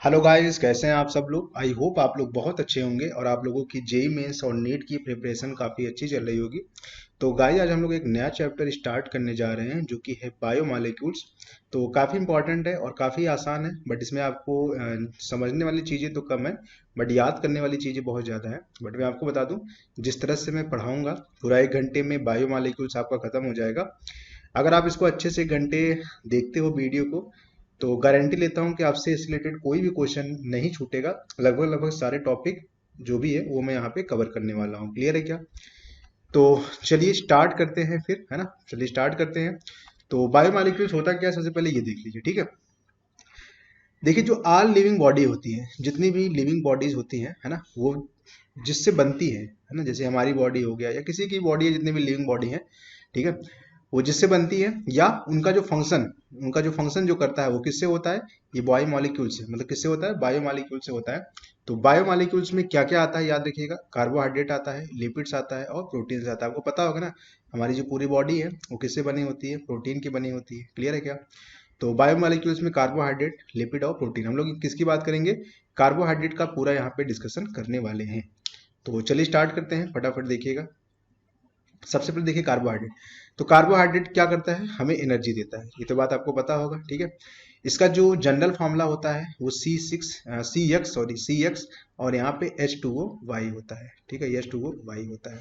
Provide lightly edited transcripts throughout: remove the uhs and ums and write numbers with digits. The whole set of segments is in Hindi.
हेलो गाइस, कैसे हैं आप सब लोग। आई होप आप लोग बहुत अच्छे होंगे और आप लोगों की जेई मेंस और नीट की प्रिपरेशन काफ़ी अच्छी चल रही होगी। तो गाइस, आज हम लोग एक नया चैप्टर स्टार्ट करने जा रहे हैं जो कि है बायोमॉलिक्यूल्स। तो काफ़ी इंपॉर्टेंट है और काफ़ी आसान है, बट इसमें आपको समझने वाली चीज़ें तो कम है, बट याद करने वाली चीज़ें बहुत ज़्यादा है। बट मैं आपको बता दूं, जिस तरह से मैं पढ़ाऊंगा पूरा 1 घंटे में बायोमॉलिक्यूल्स आपका ख़त्म हो जाएगा। अगर आप इसको अच्छे से 1 घंटे देखते हो वीडियो को, तो गारंटी लेता हूँ कि आपसे इससे रिलेटेड कोई भी क्वेश्चन नहीं छूटेगा। लगभग लगभग सारे टॉपिक जो भी है वो मैं यहाँ पे कवर करने वाला हूँ। क्लियर है क्या? तो चलिए स्टार्ट करते हैं फिर, है ना। चलिए स्टार्ट करते हैं। तो बायोमॉलिक्यूल्स होता क्या है, सबसे पहले ये देख लीजिए, ठीक है। देखिए, जो ऑल लिविंग बॉडी होती है, जितनी भी लिविंग बॉडीज होती हैं, है ना, वो जिससे बनती है ना। जैसे हमारी बॉडी हो गया या किसी की बॉडी है, जितनी भी लिविंग बॉडी है, ठीक है, वो जिससे बनती है या उनका जो फंक्शन जो करता है वो किससे होता है? ये बायोमॉलिक्यूल से, मतलब किससे होता है? बायोमॉलिक्यूल से होता है। तो बायोमॉलिक्यूल्स में क्या क्या आता है याद रखिएगा। कार्बोहाइड्रेट आता है, लिपिड्स आता है और प्रोटीन्स आता है। आपको पता होगा ना, हमारी जो पूरी बॉडी है वो किससे बनी होती है? प्रोटीन की बनी होती है। क्लियर है क्या? तो बायोमॉलिक्यूल्स में कार्बोहाइड्रेट, लिपिड और प्रोटीन। हम लोग किसकी बात करेंगे? कार्बोहाइड्रेट का पूरा यहाँ पे डिस्कशन करने वाले हैं। तो चलिए स्टार्ट करते हैं, फटाफट देखिएगा। सबसे पहले देखिए कार्बोहाइड्रेट। तो कार्बोहाइड्रेट क्या करता है? हमें एनर्जी देता है, ये तो बात आपको पता होगा, ठीक है। इसका जो जनरल फॉर्मूला होता है वो सी एक्स और यहाँ पे H2O होता है, ठीक है। ये H2O होता है।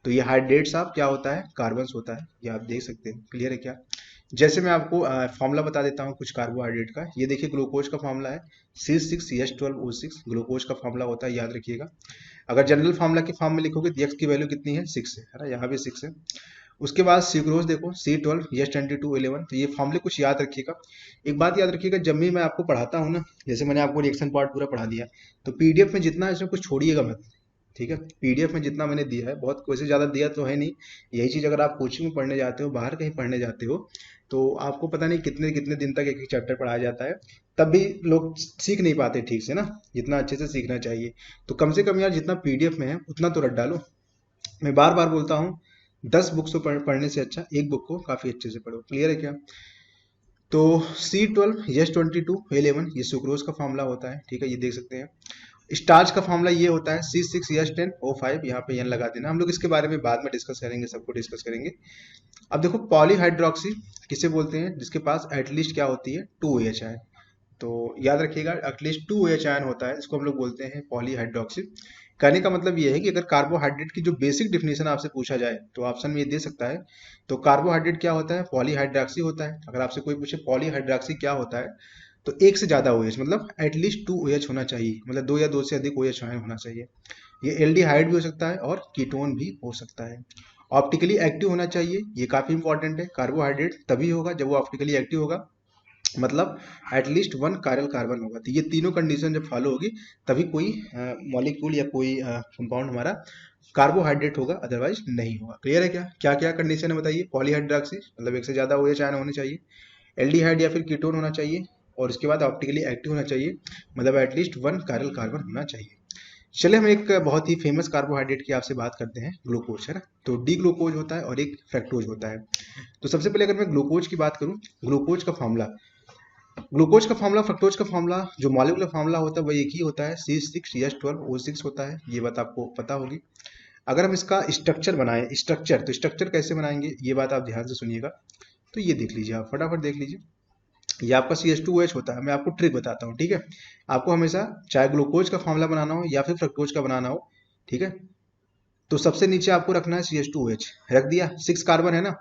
तो ये हाइड्रेट्स आप क्या होता है? कार्बन्स होता है, ये आप देख सकते हैं। क्लियर है क्या? जैसे मैं आपको फॉर्मूला बता देता हूँ कुछ कार्बोहाइड्रेट का। ये देखिए, ग्लूकोज का फॉर्मूला है C6H12O6। ग्लूकोज का फॉर्मूला होता है, याद रखिएगा। अगर जनरल फार्मूला के फॉर्म में लिखोगे तो एक्स की वैल्यू कितनी है? 6 है ना, यहाँ भी 6 है। उसके बाद सीक्रोज देखो, C12H22O11। तो ये फॉर्मूले कुछ याद रखिएगा। एक बात याद रखिएगा, जब भी मैं आपको पढ़ाता हूँ ना, जैसे मैंने आपको रिएक्शन पार्ट पूरा पढ़ा दिया, तो पीडीएफ में जितना है इसमें कुछ छोड़िएगा मत, ठीक है। पीडीएफ में जितना मैंने दिया है, बहुत वैसे ज़्यादा दिया तो है नहीं। यही चीज़ अगर आप कोचिंग में पढ़ने जाते हो, बाहर कहीं पढ़ने जाते हो, तो आपको पता नहीं कितने कितने दिन तक एक एक चैप्टर पढ़ाया जाता है, तब भी लोग सीख नहीं पाते ठीक से ना, जितना अच्छे से सीखना चाहिए। तो कम से कम यार, जितना पीडीएफ में है उतना तो रट डालो। मैं बार बार बोलता हूँ, 10 बुक्स को पढ़ने से अच्छा एक बुक को काफ़ी अच्छे से पढ़ो। क्लियर है क्या? तो C12H22O11 ये सुक्रोज का फॉर्मूला होता है, ठीक है, ये देख सकते हैं। स्टार्च का फॉर्मूला ये होता है C6H10O5। यहाँ पे एन लगा देना, हम लोग इसके बारे में बाद में डिस्कस करेंगे, सबको डिस्कस करेंगे। अब देखो, पॉलीहाइड्रोक्सी किसे बोलते हैं? जिसके पास एटलीस्ट क्या होती है? 2 OH आयन। तो याद रखिएगा, एटलीस्ट 2 OH आयन होता है, इसको हम लोग बोलते हैं पॉलीहाइड्रोक्सी। कहने का मतलब ये है कि अगर कार्बोहाइड्रेट की जो बेसिक डिफिनेशन आपसे पूछा जाए तो ऑप्शन में ये दे सकता है। तो कार्बोहाइड्रेट क्या होता है? पॉलीहाइड्रोक्सी होता है। अगर आपसे कोई पूछे पॉलीहाइड्रोक्सी क्या होता है, तो एक से ज्यादा OH, मतलब एटलीस्ट 2 OH होना चाहिए, मतलब दो या दो से अधिक OH आयन होना चाहिए। ये एल्डिहाइड भी हो सकता है और कीटोन भी हो सकता है। ऑप्टिकली एक्टिव होना चाहिए, ये काफी इंपॉर्टेंट है। कार्बोहाइड्रेट तभी होगा जब वो ऑप्टिकली एक्टिव होगा, मतलब एटलीस्ट 1 कायरल कार्बन होगा। तो ये तीनों कंडीशन जब फॉलो होगी, तभी कोई मॉलिक्यूल या कोई कंपाउंड हमारा कार्बोहाइड्रेट होगा, अदरवाइज नहीं होगा। क्लियर है क्या? क्या क्या कंडीशन है बताइए? पॉलीहाइड्रोक्सी मतलब एक से ज्यादा OH आयन होने चाहिए, एल्डिहाइड या फिर कीटोन होना चाहिए, और उसके बाद ऑप्टिकली एक्टिव होना चाहिए, मतलब एटलीस्ट 1 कायरल कार्बन होना चाहिए। चलिए हम एक बहुत ही फेमस कार्बोहाइड्रेट की आपसे बात करते हैं, ग्लूकोज, है ना। तो डी ग्लूकोज होता है और एक फ्रक्टोज होता है। तो सबसे पहले अगर मैं ग्लूकोज की बात करूं, ग्लूकोज का फार्मूला फ्रक्टोज का फार्मूला, जो मॉलिक्यूलर फार्मूला होता है वो एक ही होता है, C6H12O6 होता है, ये बात आपको पता होगी। अगर हम इसका स्ट्रक्चर बनाएं, तो स्ट्रक्चर कैसे बनाएंगे, ये बात आप ध्यान से सुनिएगा। तो ये देख लीजिए, आप फटाफट देख लीजिए। ये आपका CH2OH होता है। मैं आपको ट्रिक बताता हूँ, ठीक है। आपको हमेशा चाहे ग्लूकोज का फार्मूला बनाना हो या फिर फ्रक्टोज का बनाना हो, ठीक है, तो सबसे नीचे आपको रखना है CH2OH। रख दिया, 6 कार्बन है ना।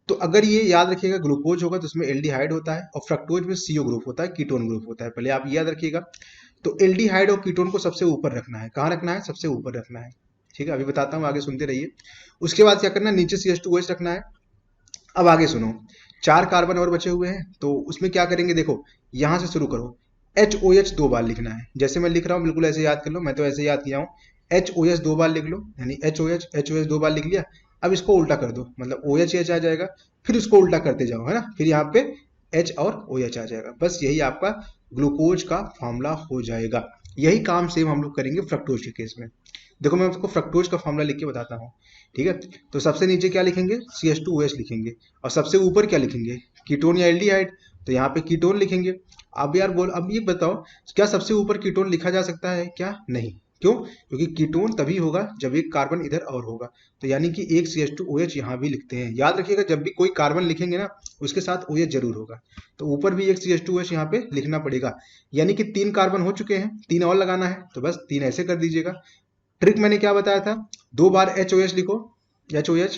तो अगर ये याद रखिएगा, ग्लूकोज होगा तो उसमें एल्डिहाइड होता है और फ्रक्टोज में CO ग्रुप होता है, कीटोन ग्रुप होता है। पहले आप ये याद रखिएगा। तो एल्डिहाइड और कीटोन को सबसे ऊपर रखना है। कहाँ रखना है? सबसे ऊपर रखना है, ठीक है। अभी बताता हूँ, आगे सुनते रहिए। उसके बाद क्या करना है? नीचे CH2OH रखना है। अब आगे सुनो, 4 कार्बन और बचे हुए हैं, तो उसमें क्या करेंगे? देखो, यहां से शुरू करो। HOH 2 बार लिखना है, जैसे मैं लिख रहा हूँ बिल्कुल ऐसे याद कर लो। मैं तो ऐसे याद किया हूँ। HOH 2 बार लिख लो, यानी HOH 2 बार लिख लिया। अब इसको उल्टा कर दो, मतलब OH आ जाएगा। फिर उसको उल्टा करते जाओ, है ना। फिर यहाँ पे H और OH आ जाएगा। बस यही आपका ग्लूकोज का फॉर्मूला हो जाएगा। यही काम सेम हम लोग करेंगे फ्रक्टोज के केस में। देखो, मैं आपको फ्रक्टोज का फॉर्मूला लिख के बताता हूँ, ठीक है। तो सबसे नीचे क्या लिखेंगे? CH2OH लिखेंगे। और सबसे ऊपर क्या लिखेंगे? कीटोन या एल्डिहाइड। तो यहाँ पे कीटोन लिखेंगे। अब यार बोल, अब ये बताओ, क्या सबसे ऊपर कीटोन लिखा जा सकता है क्या? नहीं। क्यों? क्योंकि कीटोन तभी होगा जब एक कार्बन इधर और होगा। तो यानी कि एक CH2OH यहाँ भी लिखते हैं। याद रखिएगा, जब भी कोई कार्बन लिखेंगे ना, उसके साथ OH जरूर होगा। तो ऊपर भी एक CH2OH यहाँ पे लिखना पड़ेगा। यानी कि 3 कार्बन हो चुके हैं, 3 और लगाना है, तो बस 3 ऐसे कर दीजिएगा। ट्रिक मैंने क्या बताया था, 2 बार HOH लिखो, HOH,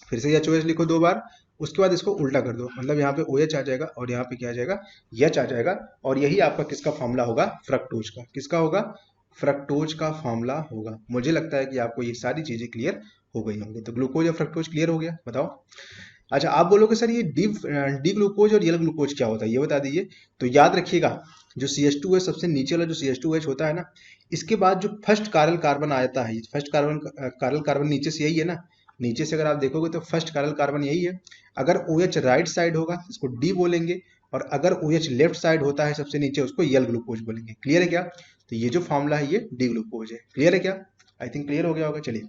फिर से HOH लिखो 2 बार, उसके बाद इसको उल्टा कर दो, मतलब यहाँ पे OH आ जाएगा और यहाँ पे क्या आ जाएगा, H आ जाएगा। और यही आपका किसका फॉर्मूला होगा? फ्रक्टोज का। किसका होगा? फ्रक्टोज का फॉर्मूला होगा। मुझे लगता है कि आपको ये सारी चीजें क्लियर हो गई होंगी। तो ग्लूकोज और फ्रक्टोज क्लियर हो गया, बताओ। अच्छा, आप बोलोगे सर ये डी ग्लूकोज और यल ग्लूकोज क्या होता है, ये बता दीजिए। तो याद रखिएगा, जो CH2 है, सबसे नीचे वाला जो CH2H होता है ना, इसके बाद जो फर्स्ट कारल कार्बन आता है, फर्स्ट कारल कार्बन नीचे से यही है ना, नीचे से अगर आप देखोगे तो फर्स्ट कारल कार्बन यही है। अगर OH राइट साइड होगा इसको डी बोलेंगे, और अगर OH लेफ्ट साइड होता है सबसे नीचे, उसको यल ग्लूकोज बोलेंगे। क्लियर है क्या? तो ये जो फॉर्मूला है ये डी ग्लूकोज है। क्लियर है क्या? आई थिंक क्लियर हो गया होगा। चलिए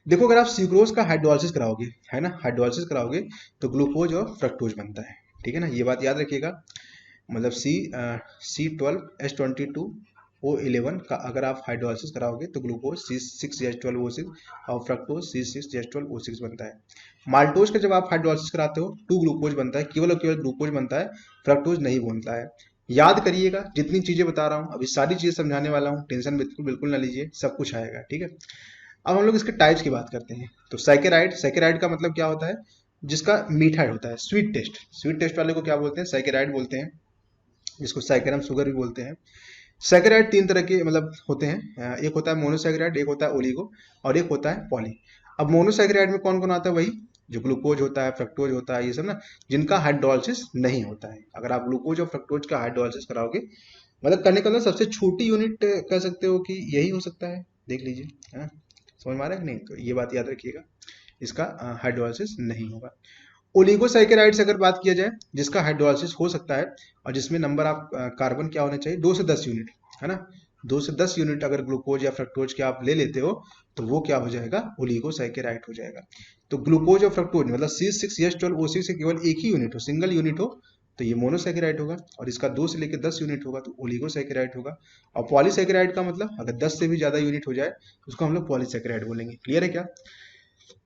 देखो, अगर आप सुक्रोज का हाइड्रोलिसिस कराओगे, है ना, हाइड्रोलिसिस कराओगे, तो ग्लूकोज और फ्रक्टोज बनता है। ठीक है ना, ये बात याद रखिएगा। मतलब C12H22O11 का अगर आप हाइड्रोलिसिस कराओगे तो ग्लूकोज C6H12O6 और फ्रक्टोज C6H12O6 बनता है। माल्टोज का जब आप हाइड्रोलिसिस कराते हो 2 ग्लूकोज बनता है, केवल और केवल ग्लूकोज बनता है, फ्रक्टोज नहीं बनता है। याद करिएगा, जितनी चीजें बता रहा हूँ अभी सारी चीजें समझाने वाला हूँ, टेंशन बिल्कुल बिल्कुल ना लीजिए, सब कुछ आएगा। ठीक है, अब हम लोग इसके टाइप्स की बात करते हैं। तो सैकेराइड, सैकेराइड का मतलब क्या होता है? जिसका मीठा होता है, स्वीट टेस्ट। स्वीट टेस्ट वाले को क्या बोलते हैं? सैकेराइड बोलते हैं, जिसको सैकेरम शुगर भी बोलते हैं। सैकेराइड 3 तरह के मतलब होते हैं, एक होता है मोनोसैकेराइड, एक होता है ओलिगो, और एक होता है पॉली। अब मोनोसैकेराइड में कौन कौन आता है? वही जो ग्लूकोज होता है, फ्रक्टोज होता है, ये सब ना, जिनका हाइड्रोलिसिस नहीं होता है। अगर आप ग्लूकोज और फ्रक्टोज का हाइड्रोलिसिस कराओगे, मतलब करने का मतलब सबसे छोटी यूनिट कह सकते हो कि यही हो सकता है। देख लीजिए, है ना, समझ में आ रहा है कि नहीं? तो ये बात याद रखिएगा, इसका हाइड्रोलिसिस नहीं होगा। ओलिगोसैकेराइड से अगर बात किया जाए, जिसका हाइड्रोलिसिस हो सकता है, और जिसमें नंबर ऑफ कार्बन क्या होना चाहिए, 2 से 10 यूनिट, है ना, 2 से 10 यूनिट अगर ग्लूकोज या फ्रक्टोज के आप ले लेते हो, तो वो क्या हो जाएगा? ओलिगोसैकेराइड हो जाएगा। तो ग्लूकोज और फ्रक्टोज मतलब C6H12O6 से केवल एक ही यूनिट हो, सिंगल यूनिट हो, तो ये मोनोसैकेराइड होगा। और इसका 2 से लेकर 10 यूनिट होगा तो ओलिगोसैकेराइड होगा। और पॉलीसैकेराइड का मतलब अगर 10 से भी ज्यादा यूनिट हो जाए तो उसको हम लोग पॉलीसैकेराइड बोलेंगे। क्लियर है क्या?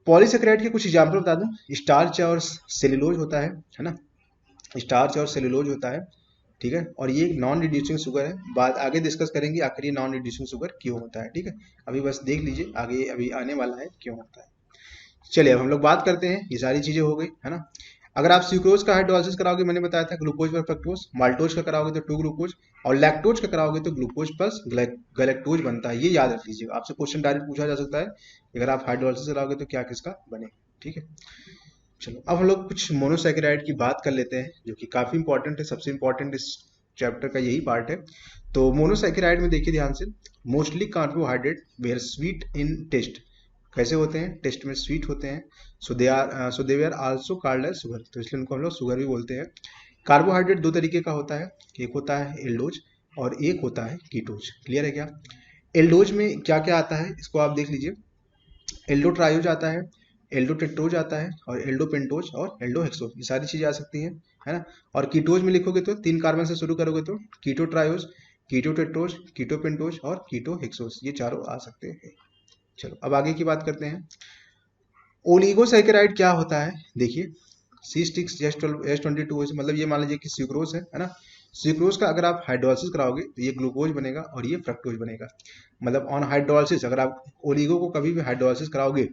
पॉलीसैकेराइड के कुछ एग्जाम्पल बता दूं, स्टार्च और सेलुलोज होता है ना, स्टार्च और सेलुलोज होता है। ठीक है, और ये एक नॉन रिड्यूसिंग शुगर है, बाद आगे डिस्कस करेंगे आखिर ये नॉन रिड्यूसिंग शुगर क्यों होता है। ठीक है, अभी बस देख लीजिए, आगे अभी आने वाला है क्यों होता है। चलिए अब हम लोग बात करते हैं, ये सारी चीजें हो गई, है ना। अगर आप सुक्रोज का हाइड्रोलिसिस कराओगे, मैंने बताया था ग्लूकोज पर फ्रक्टोज, माल्टोज का कराओगे तो 2 ग्लूकोज, और लैक्टोज का कराओगे तो ग्लूकोज प्लस गैलेक्टोज बनता है। ये याद रख लीजिएगा, आपसे क्वेश्चन डायरेक्ट पूछा जा सकता है, अगर आप हाइड्रोलिसिस कराओगे तो क्या किसका बनेगा। ठीक है, चलो अब हम लोग कुछ मोनोसैकेराइड की बात कर लेते हैं, जो कि काफी इंपॉर्टेंट है, सबसे इंपॉर्टेंट इस चैप्टर का यही पार्ट है। तो मोनोसैकेराइड में देखिए ध्यान से, mostly carbohydrate were sweet in taste. कैसे होते हैं? टेस्ट में स्वीट होते हैं। So they are also called as sugar, तो इसलिए उनको हम लोग शुगर भी बोलते हैं। कार्बोहाइड्रेट 2 तरीके का होता है, एक होता है एल्डोज और एक होता है कीटोज। क्लियर है क्या? एल्डोज में क्या क्या आता है इसको आप देख लीजिए, एल्डो ट्रायोज आता है, एल्डो टेट्रोज आता है, और एल्डो पेंटोज और एल्डो हेक्सोज, ये सारी चीजें आ सकती हैं, है ना। और कीटोज में लिखोगे तो 3 कार्बन से शुरू करोगे तो कीटो ट्रायोज, कीटो टेट्रोज, कीटो पेंटोज और कीटो हेक्सोज, ये चारों आ सकते हैं। चलो अब आगे की बात करते हैं। ओलिगोसैकेराइड क्या होता है? देखिए, C6H22 मतलब ये मान लीजिए कि सुक्रोज है ना। सुक्रोज का अगर आप हाइड्रोलिसिस कराओगे तो ये ग्लूकोज बनेगा और ये फ्रक्टोज बनेगा। मतलब ऑन हाइड्रोलिसिस अगर आप ओलिगो को कभी भी हाइड्रोलिसिस कराओगे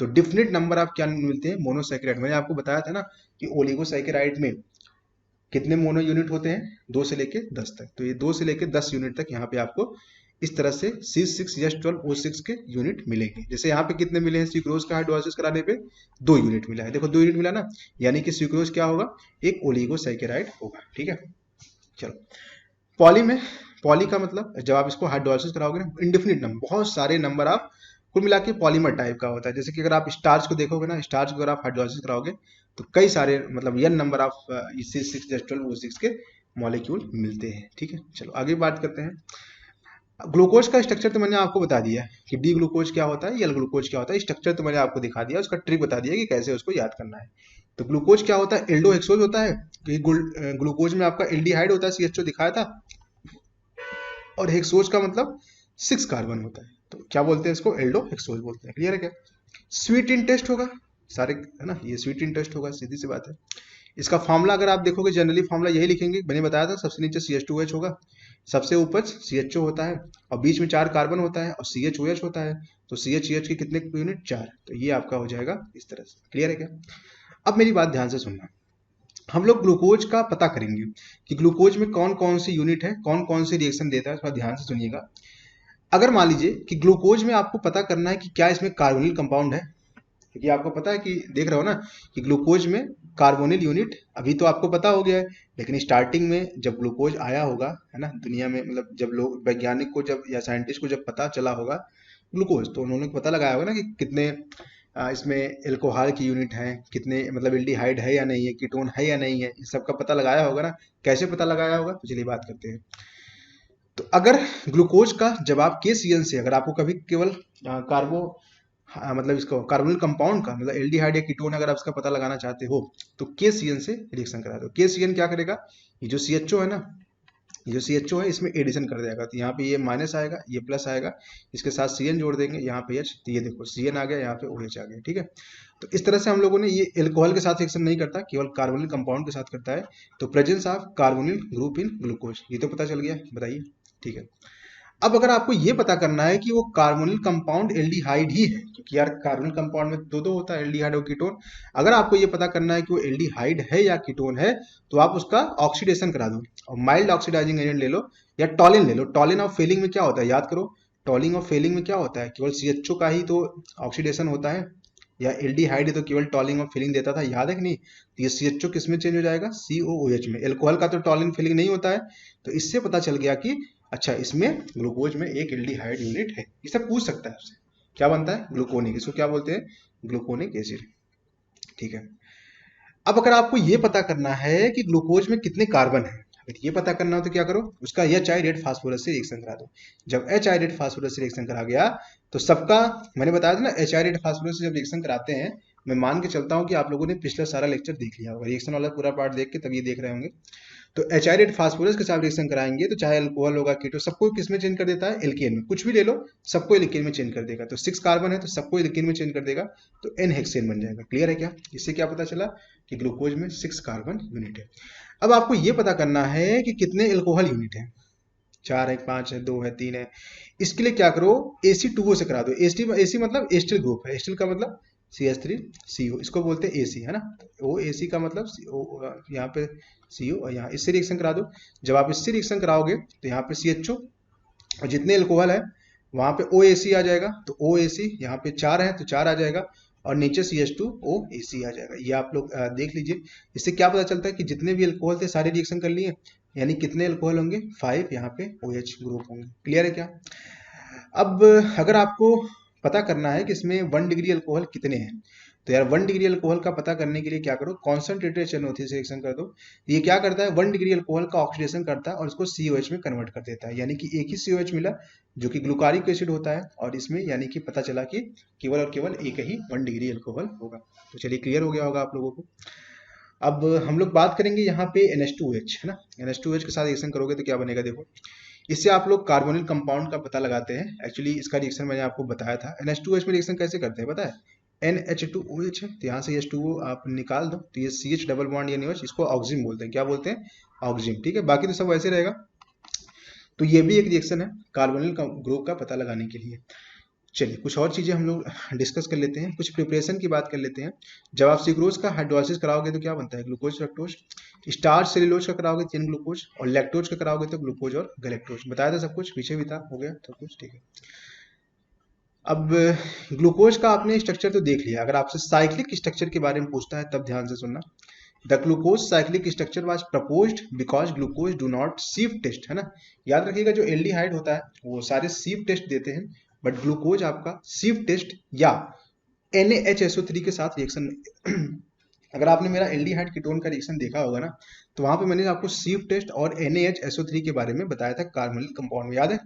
तो डिफिनिट नंबर आप क्या मिलते हैं? मोनोसैकेराइड। मैंने आपको बताया था ना कि ओलिगोसैकेराइड में कितने मोनो यूनिट होते हैं? 2 से लेके 10 तक। तो ये 2 से लेके 10 यूनिट तक यहाँ पे आपको इस तरह से C6H12O6 के यूनिट मिलेंगे। जैसे यहाँ पे कितने मिले हैं सुक्रोज का हाइड्रोलिसिस कराने पे? 2 यूनिट मिला है। देखो 2 यूनिट मिला ना, यानी कि सुक्रोज क्या होगा? एक ओलिगोसैकेराइड होगा। ठीक है, चलो पॉली में, पॉली का मतलब जब आप इसको हाइड्रोलिसिस कराओगे ना, इंडेफिनिट नंबर, बहुत सारे नंबर आप कुल मिला के पॉलीमर टाइप का होता है। जैसे कि अगर आप स्टार्च को देखोगे ना, स्टार्च को अगर आप हाइड्रोलिसिस कराओगे तो कई सारे मतलब n नंबर ऑफ C6H12O6 के मॉलिक्यूल मिलते हैं। ठीक है, चलो आगे बात करते हैं। ग्लूकोज का स्ट्रक्चर तो मैंने आपको बता दिया है कि डी ग्लूकोज क्या होता है, एल ग्लूकोज क्या होता है, स्ट्रक्चर तो मैंने आपको दिखा दिया, उसका ट्रिक बता दिया कि कैसे उसको याद करना है। तो ग्लूकोज क्या होता है, एल्डो हेक्सोज होता है, कि ग्लूकोज में आपका एल्डिहाइड होता है, सीएचओ दिखाया था, और हेक्सोज का मतलब 6 कार्बन होता है, तो क्या बोलते हैं इसको, एल्डो हेक्सोज बोलते हैं। क्लियर है क्या? स्वीट इन टेस्ट होगा सारे, है ना, ये स्वीट इन टेस्ट होगा, सीधी सी बात है। इसका फॉर्मूला अगर आप देखोगे जनरली फॉर्मूला यही लिखेंगे, मैंने बताया था सबसे नीचे CH2H होगा, सबसे ऊपर CHO होता है, और बीच में 4 कार्बन होता है, और CHOH होता है, तो CHEH के कितने यूनिट, 4, तो ये आपका हो जाएगा इस तरह से। क्लियर है क्या? अब मेरी बात ध्यान से सुनना, हम लोग ग्लूकोज का पता करेंगे कि ग्लूकोज में कौन कौन सी यूनिट है, कौन कौन सी रिएक्शन देता है, थोड़ा ध्यान से सुनिएगा। अगर मान लीजिए कि ग्लूकोज में आपको पता करना है कि क्या इसमें कार्बोनिल कंपाउंड है, क्योंकि आपको पता है कि देख रहे हो ना कि ग्लूकोज में कार्बोनिल यूनिट अभी तो आपको पता हो गया है, लेकिन स्टार्टिंग में जब ग्लूकोज आया होगा, है ना, दुनिया में, मतलब जब लोग वैज्ञानिक को जब या साइंटिस्ट को जब पता चला होगा ग्लूकोज, तो उन्होंने पता लगाया होगा ना कि कितने इसमें एल्कोहल की यूनिट है, कितने मतलब एल्डिहाइड है या नहीं है, कीटोन है या नहीं है, इस सब का पता लगाया होगा ना। कैसे पता लगाया होगा, तो चलिए बात करते हैं। तो अगर ग्लूकोज का जवाब KCN से, अगर आपको कभी केवल कार्बो हाँ, मतलब इसको कार्बोनिल कंपाउंड का मतलब एल्डिहाइड या कीटोन अगर आप इसका पता लगाना चाहते हो, तो KCN से रिएक्शन करा दो। KCN क्या करेगा, ये जो CHO है ना, ये जो CHO है इसमें एडिशन कर देगा, तो यहाँ पे ये माइनस आएगा, ये प्लस आएगा, इसके साथ CN जोड़ देंगे, यहाँ पे H, तो ये देखो CN आ गया, यहाँ पे OH आ गया। ठीक है, तो इस तरह से हम लोगों ने, ये एल्कोहल के साथ रिएक्शन नहीं करता, केवल कार्बोनिल कंपाउंड के साथ करता है। तो presence of carbonyl group in glucose, ये तो पता चल गया, बताइए। ठीक है, अब अगर आपको ये पता करना है कि वो कार्बोनिल कंपाउंड एल्डिहाइड ही है, क्योंकि यार कार्बोनिल कंपाउंड में दो दो होता है, एल्डिहाइड और कीटोन, अगर आपको ये पता करना है कि वो एल्डिहाइड है या कीटोन है, तो आप उसका ऑक्सीडेशन करा दो, और माइल्ड ऑक्सीडाइजिंग एजेंट ले लो या टॉलिन ले लो। टॉलिन ऑफ फेलिंग में क्या होता है, याद करो, टॉलिन ऑफ फेलिंग में क्या होता है, केवल CHO का ही तो ऑक्सीडेशन होता है, या एल्डिहाइड है तो केवल टॉलिन ऑफ फिलिंग देता था, याद है कि नहीं? तो ये CHO किस में चेंज हो जाएगा, COOH में। एल्कोहल का तो टॉलिन फिलिंग नहीं होता है, तो इससे पता चल गया कि अच्छा इसमें ग्लूकोज में एक एल्डिहाइड यूनिट है। ये सब पूछ सकता है आपसे, क्या बनता है, ग्लूकोनिक, इसको क्या बोलते हैं, ग्लूकोनिक एसिड। ठीक है, अब अगर आपको ये पता करना है कि ग्लूकोज में कितने कार्बन है, अगर ये पता करना हो तो क्या करो, उसका HI रेड फास्फोरस से रिएक्शन करा दो। जब HI रेड फास्फोरस से रिएक्शन करा गया, तो सबका, मैंने बताया था ना, HI रेड फास्फोरस से जब रिएक्शन कराते हैं, मैं मान के चलता हूँ कि आप लोगों ने पिछला सारा लेक्चर देख लिया होगा, रिएक्शन वाला पूरा पार्ट देख के तब ये देख रहे होंगे। तो HI रेड फास्फोरस के साथ रिएक्शन कराएंगे तो चाहे अल्कोहल होगा, कीटो, सबको किस में चेंज कर देता है, एल्केन में। कुछ भी ले लो, सबको एल्केन में चेंज कर देगा। तो 6 कार्बन है तो सबको एल्केन में चेंज कर देगा, तो N हेक्सेन बन जाएगा। क्लियर है क्या? इससे क्या पता चला कि ग्लूकोज में 6 कार्बन यूनिट है। अब आपको ये पता करना है कि कितने एल्कोहल यूनिट है, 4 है, 5 है, 2 है, 3 है। इसके लिए क्या करो, AC2O से करा दो। AC मतलब एस्टिल ग्रुप है, एस्टिल का मतलब CH3CO, इसको बोलते हैं AC, है ना। वो AC का मतलब यहाँ पे CO, और यहाँ इससे रिएक्शन करा दो। जब आप इससे रिएक्शन कराओगे तो यहाँ पे CHO, और जितने एल्कोहल है वहाँ पे OAC आ जाएगा, तो OAC यहाँ पे 4 है तो 4 आ जाएगा, और नीचे CH2OAC आ जाएगा। ये आप लोग देख लीजिए, इससे क्या पता चलता है कि जितने भी एल्कोहल थे सारे रिएक्शन कर लिए, यानी कितने एल्कोहल होंगे, 5, यहाँ पे OH ग्रुप होंगे। क्लियर है क्या? अब अगर आपको पता करना है कि इसमें 1 डिग्री अल्कोहल कितने हैं, तो यार 1 डिग्री अल्कोहल का पता करने के लिए क्या करो, कॉन्सेंट्रेटेड NO3 से रिएक्शन कर दो। ये क्या करता है, 1 डिग्री अल्कोहल का ऑक्सीडेशन करता है और इसको COH में कन्वर्ट कर देता है, यानी कि एक ही COH मिला जो कि ग्लूकारिक एसिड होता है, और इसमें यानी कि पता चला कि केवल और केवल एक ही 1 डिग्री अल्कोहल होगा। तो चलिए क्लियर हो गया होगा आप लोगों को। अब हम लोग बात करेंगे यहाँ पे NH2H, है ना। NH2H के साथ रिएक्शन करोगे तो क्या बनेगा, देखो, इससे आप लोग कार्बोनिल कंपाउंड का पता लगाते हैं। एक्चुअली इसका रिएक्शन मैंने आपको बताया था। NH2H में रिएक्शन कैसे करते हैं पता है, NH2OH है, तो यहाँ से H2O आप निकाल दो, तो ये CH डबल बॉन्ड यानी OH, इसको ऑक्सिम बोलते हैं। क्या बोलते हैं, ऑक्सिम। ठीक है, बाकी तो सब वैसे रहेगा। तो ये भी एक रिएक्शन है कार्बोनिल ग्रुप का पता लगाने के लिए। चलिए कुछ और चीज़ें हम लोग डिस्कस कर लेते हैं, कुछ प्रिपरेशन की बात कर लेते हैं। जब आप सिक्रोज का हाइड्रोलाइसिस कराओगे तो क्या बनता है, ग्लूकोज फ्रक्टोज। स्टार्च सेलुलोज का कराओगे 3 ग्लूकोज, और लैक्टोज का कराओगे तो ग्लूकोज और गैलेक्टोज। बताया था सब कुछ, पीछे भी था, हो गया सब कुछ। ठीक है, अब ग्लूकोज का आपने स्ट्रक्चर तो देख लिया। अगर आपसे साइक्लिक स्ट्रक्चर के बारे में पूछता है तब ध्यान से सुनना। The glucose cyclic structure was proposed because glucose do not सीव टेस्ट, है ना। याद रखिएगा, जो एल्डिहाइड होता है वो सारे सीव टेस्ट देते हैं, बट ग्लूकोज आपका सीव टेस्ट या NaHSO3 के साथ रिएक्शन अगर आपने मेरा एल्डिहाइड कीटोन का रिएक्शन देखा होगा ना, तो वहां पे मैंने आपको सीव टेस्ट और NaHSO3 के बारे में बताया था कार्बोनिल कंपाउंड में, याद है।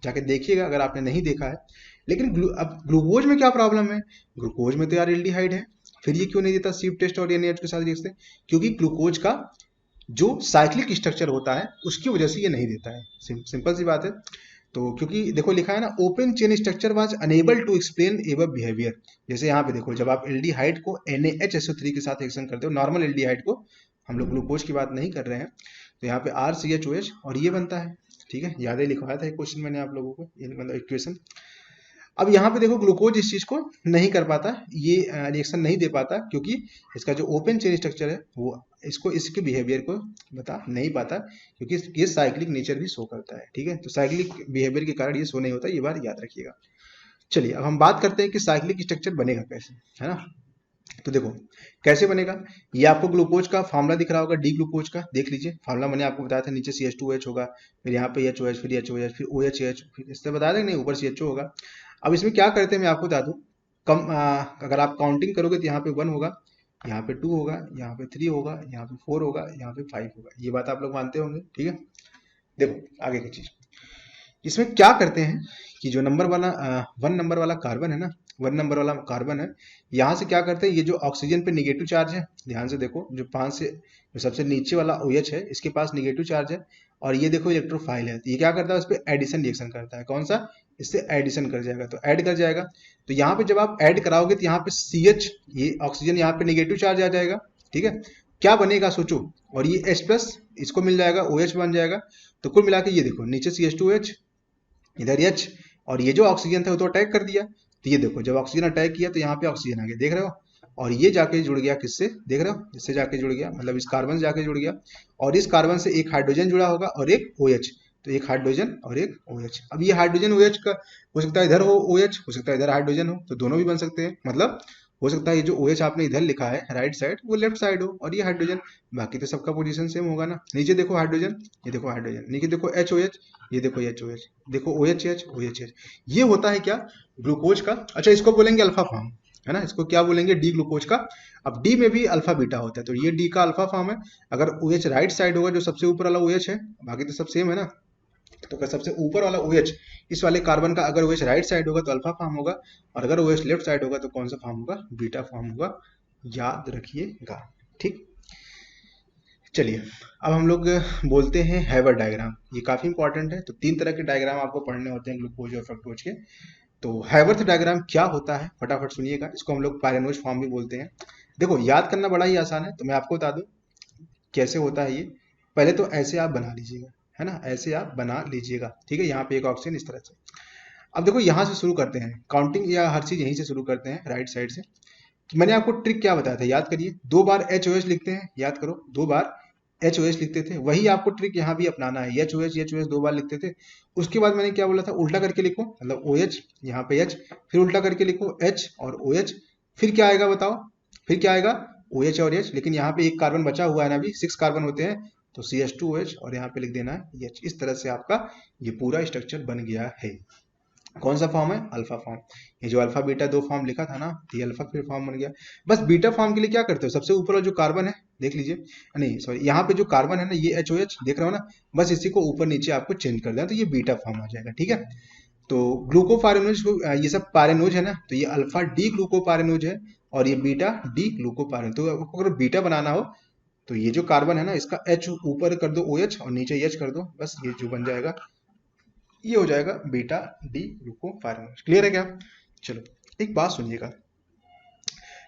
जाके देखिएगा अगर आपने नहीं देखा है। लेकिन अब ग्लूकोज में क्या प्रॉब्लम है? ग्लूकोज में तो यार एल्डिहाइड है, फिर ये क्यों नहीं देता स्वीप टेस्ट और एनएच के साथ रिएक्शन? क्योंकि ग्लूकोज का जो साइक्लिक स्ट्रक्चर होता है उसकी वजह से ये नहीं देता है। सिंपल सी बात है। तो क्योंकि देखो लिखा है ना, open chain structure was unable to explain above behaviour. जैसे यहाँ पे देखो, जब आप एल्डिहाइड को NaHSO3 के साथ रिएक्शन करते हो, नॉर्मल एल्डिहाइड को, हम लोग ग्लूकोज की बात नहीं कर रहे हैं, तो यहाँ पे RCHOH और ये बनता है। ठीक है, याद ही लिखवाया था एक क्वेश्चन मैंने आप लोगों को, ये मतलब इक्वेशन। अब यहाँ पे देखो ग्लूकोज इस चीज को नहीं कर पाता, ये रिएक्शन नहीं दे पाता, क्योंकि इसका जो ओपन चेन स्ट्रक्चर है वो इसको इसके बिहेवियर को बता नहीं पाता, क्योंकि ये साइक्लिक नेचर भी शो करता है। ठीक है, तो साइक्लिक बिहेवियर के कारण ये शो नहीं होता, ये बात याद रखिएगा। चलिए अब हम बात करते हैं कि साइक्लिक स्ट्रक्चर बनेगा कैसे, है ना। तो देखो कैसे बनेगा, ये आपको ग्लूकोज का फार्मूला दिख रहा होगा, डी ग्लूकोज का, देख लीजिए फार्मूला मैंने आपको बताया था, नीचे CH2OH होगा, फिर यहाँ पे HOH, फिर HOH, फिर OHH, फिर इससे बता देंगे नहीं, ऊपर CHO होगा। अब इसमें क्या करते हैं मैं आपको बता दूं, अगर आप काउंटिंग करोगे तो यहाँ पे 1 होगा, यहाँ पे 2 होगा, यहाँ पे 3 होगा, यहाँ पे 4 होगा, यहाँ पे 5 होगा। ये बात आप लोग मानते होंगे, ठीक है। देखो आगे की चीज, इसमें क्या करते हैं कि जो नंबर वाला 1 नंबर वाला कार्बन है ना, 1 नंबर वाला कार्बन है, यहाँ से क्या करते हैं, ये जो ऑक्सीजन पे निगेटिव चार्ज है, ध्यान से देखो, जो 5 से जो सबसे नीचे वाला OH है, इसके पास निगेटिव चार्ज है, और ये देखो इलेक्ट्रोफाइल है, तो ये क्या करता है, उस पर एडिशन रिएक्शन करता है। कौन सा? इससे एडिशन कर जाएगा, तो ऐड कर जाएगा। तो यहाँ पे जब आप ऐड कराओगे तो यहाँ पे CH, ये ऑक्सीजन यहाँ पे निगेटिव चार्ज आ जाएगा। ठीक है, क्या बनेगा सोचो, और ये H+ इसको मिल जाएगा, OH बन जाएगा। तो कुल मिला के ये देखो, नीचे CH2OH, इधर H, और ये जो ऑक्सीजन था वो तो अटैक कर दिया। तो ये देखो, जब ऑक्सीजन अटैक किया तो यहाँ पे ऑक्सीजन आ गया, देख रहे हो, और ये जाके जुड़ गया किससे, देख रहे हो, इससे जाके जुड़ गया, मतलब इस कार्बन से जाके जुड़ गया, और इस कार्बन से एक हाइड्रोजन जुड़ा होगा और एक OH, तो एक हाइड्रोजन और एक OH। अब ये हाइड्रोजन OH का हो सकता है इधर हो OH, हो सकता है इधर हाइड्रोजन हो, तो दोनों भी बन सकते हैं। मतलब हो सकता है ये जो OH आपने इधर लिखा है राइट साइड, वो लेफ्ट साइड हो, और ये हाइड्रोजन, बाकी तो सबका पोजीशन सेम होगा ना। नीचे देखो हाइड्रोजन, ये देखो हाइड्रोजन, नीचे देखो HOH, ये देखो HOH, देखो OHH OHH। ये होता है क्या, ग्लूकोज का। अच्छा, इसको बोलेंगे अल्फा फॉर्म, है ना, इसको क्या बोलेंगे, डी ग्लूकोज का। अब डी में भी अल्फा बीटा होता है, तो ये डी का अल्फा फॉर्म है। अगर OH राइट साइड होगा, जो सबसे ऊपर वाला OH है, बाकी तो सब सेम है ना, तो अगर सबसे ऊपर वाला OH इस वाले कार्बन का अगर OH राइट साइड होगा तो अल्फा फॉर्म होगा, और अगर OH लेफ्ट साइड होगा तो कौन सा फॉर्म होगा, बीटा फॉर्म होगा, याद रखिएगा। ठीक, चलिए अब हम लोग बोलते हैं हैवर डायग्राम। ये काफी इंपॉर्टेंट है, तो 3 तरह के डायग्राम आपको पढ़ने होते हैं ग्लूकोज और फ्रक्टोज के। तो हैवर्थ डायग्राम क्या होता है, फटाफट सुनिएगा। इसको हम लोग पायरेनोज फॉर्म भी बोलते हैं। देखो याद करना बड़ा ही आसान है, तो मैं आपको बता दूं कैसे होता है ये। पहले तो ऐसे आप बना लीजिएगा, है ना, ऐसे आप बना लीजिएगा। ठीक है, यहाँ पे एक ऑक्सीजन इस तरह से। अब देखो यहाँ से शुरू करते हैं काउंटिंग, या हर चीज यहीं से शुरू करते हैं राइट साइड से। मैंने आपको ट्रिक क्या बताया था, याद करिए, 2 बार HOH लिखते हैं, याद करो, 2 बार HOH लिखते थे, वही आपको ट्रिक यहाँ भी अपनाना है। HOH 2 बार लिखते थे। उसके बाद मैंने क्या बोला था, उल्टा करके लिखो, मतलब OH यहाँ पे H, फिर उल्टा करके लिखो H और OH, फिर क्या आएगा बताओ, फिर क्या आएगा, OH और H, लेकिन यहाँ पे एक कार्बन बचा हुआ है ना, अभी 6 कार्बन होते हैं, तो CH2OH, और यहाँ पे लिख देना है H। इस तरह से आपका ये पूरा स्ट्रक्चर बन गया है। कौन सा फॉर्म है, अल्फा फॉर्म। ये जो अल्फा बीटा 2 फॉर्म लिखा था ना, ये अल्फा फिर फॉर्म बन गया। बस बीटा फॉर्म के लिए क्या करते हो, सबसे ऊपर वाला जो कार्बन है, देख लीजिए, नहीं सॉरी, यहाँ पे जो कार्बन है ना, ये HOH देख रहे हो ना, बस इसी को ऊपर नीचे आपको चेंज कर देना, तो ये बीटा फॉर्म आ जाएगा। ठीक है, तो ग्लूकोपायरेनोज, ये सब पायरेनोज है ना, तो ये अल्फा डी ग्लूकोपायरेनोज है, और ये बीटा डी ग्लूकोपायरेनोज। तो आपको अगर बीटा बनाना हो तो ये जो कार्बन है ना, इसका H ऊपर कर दो OH, और नीचे H कर दो, बस ये जो बन जाएगा, ये हो जाएगा बीटा डी ग्लूकोपायरेनोज। क्लियर है क्या? चलो एक बात सुनिएगा,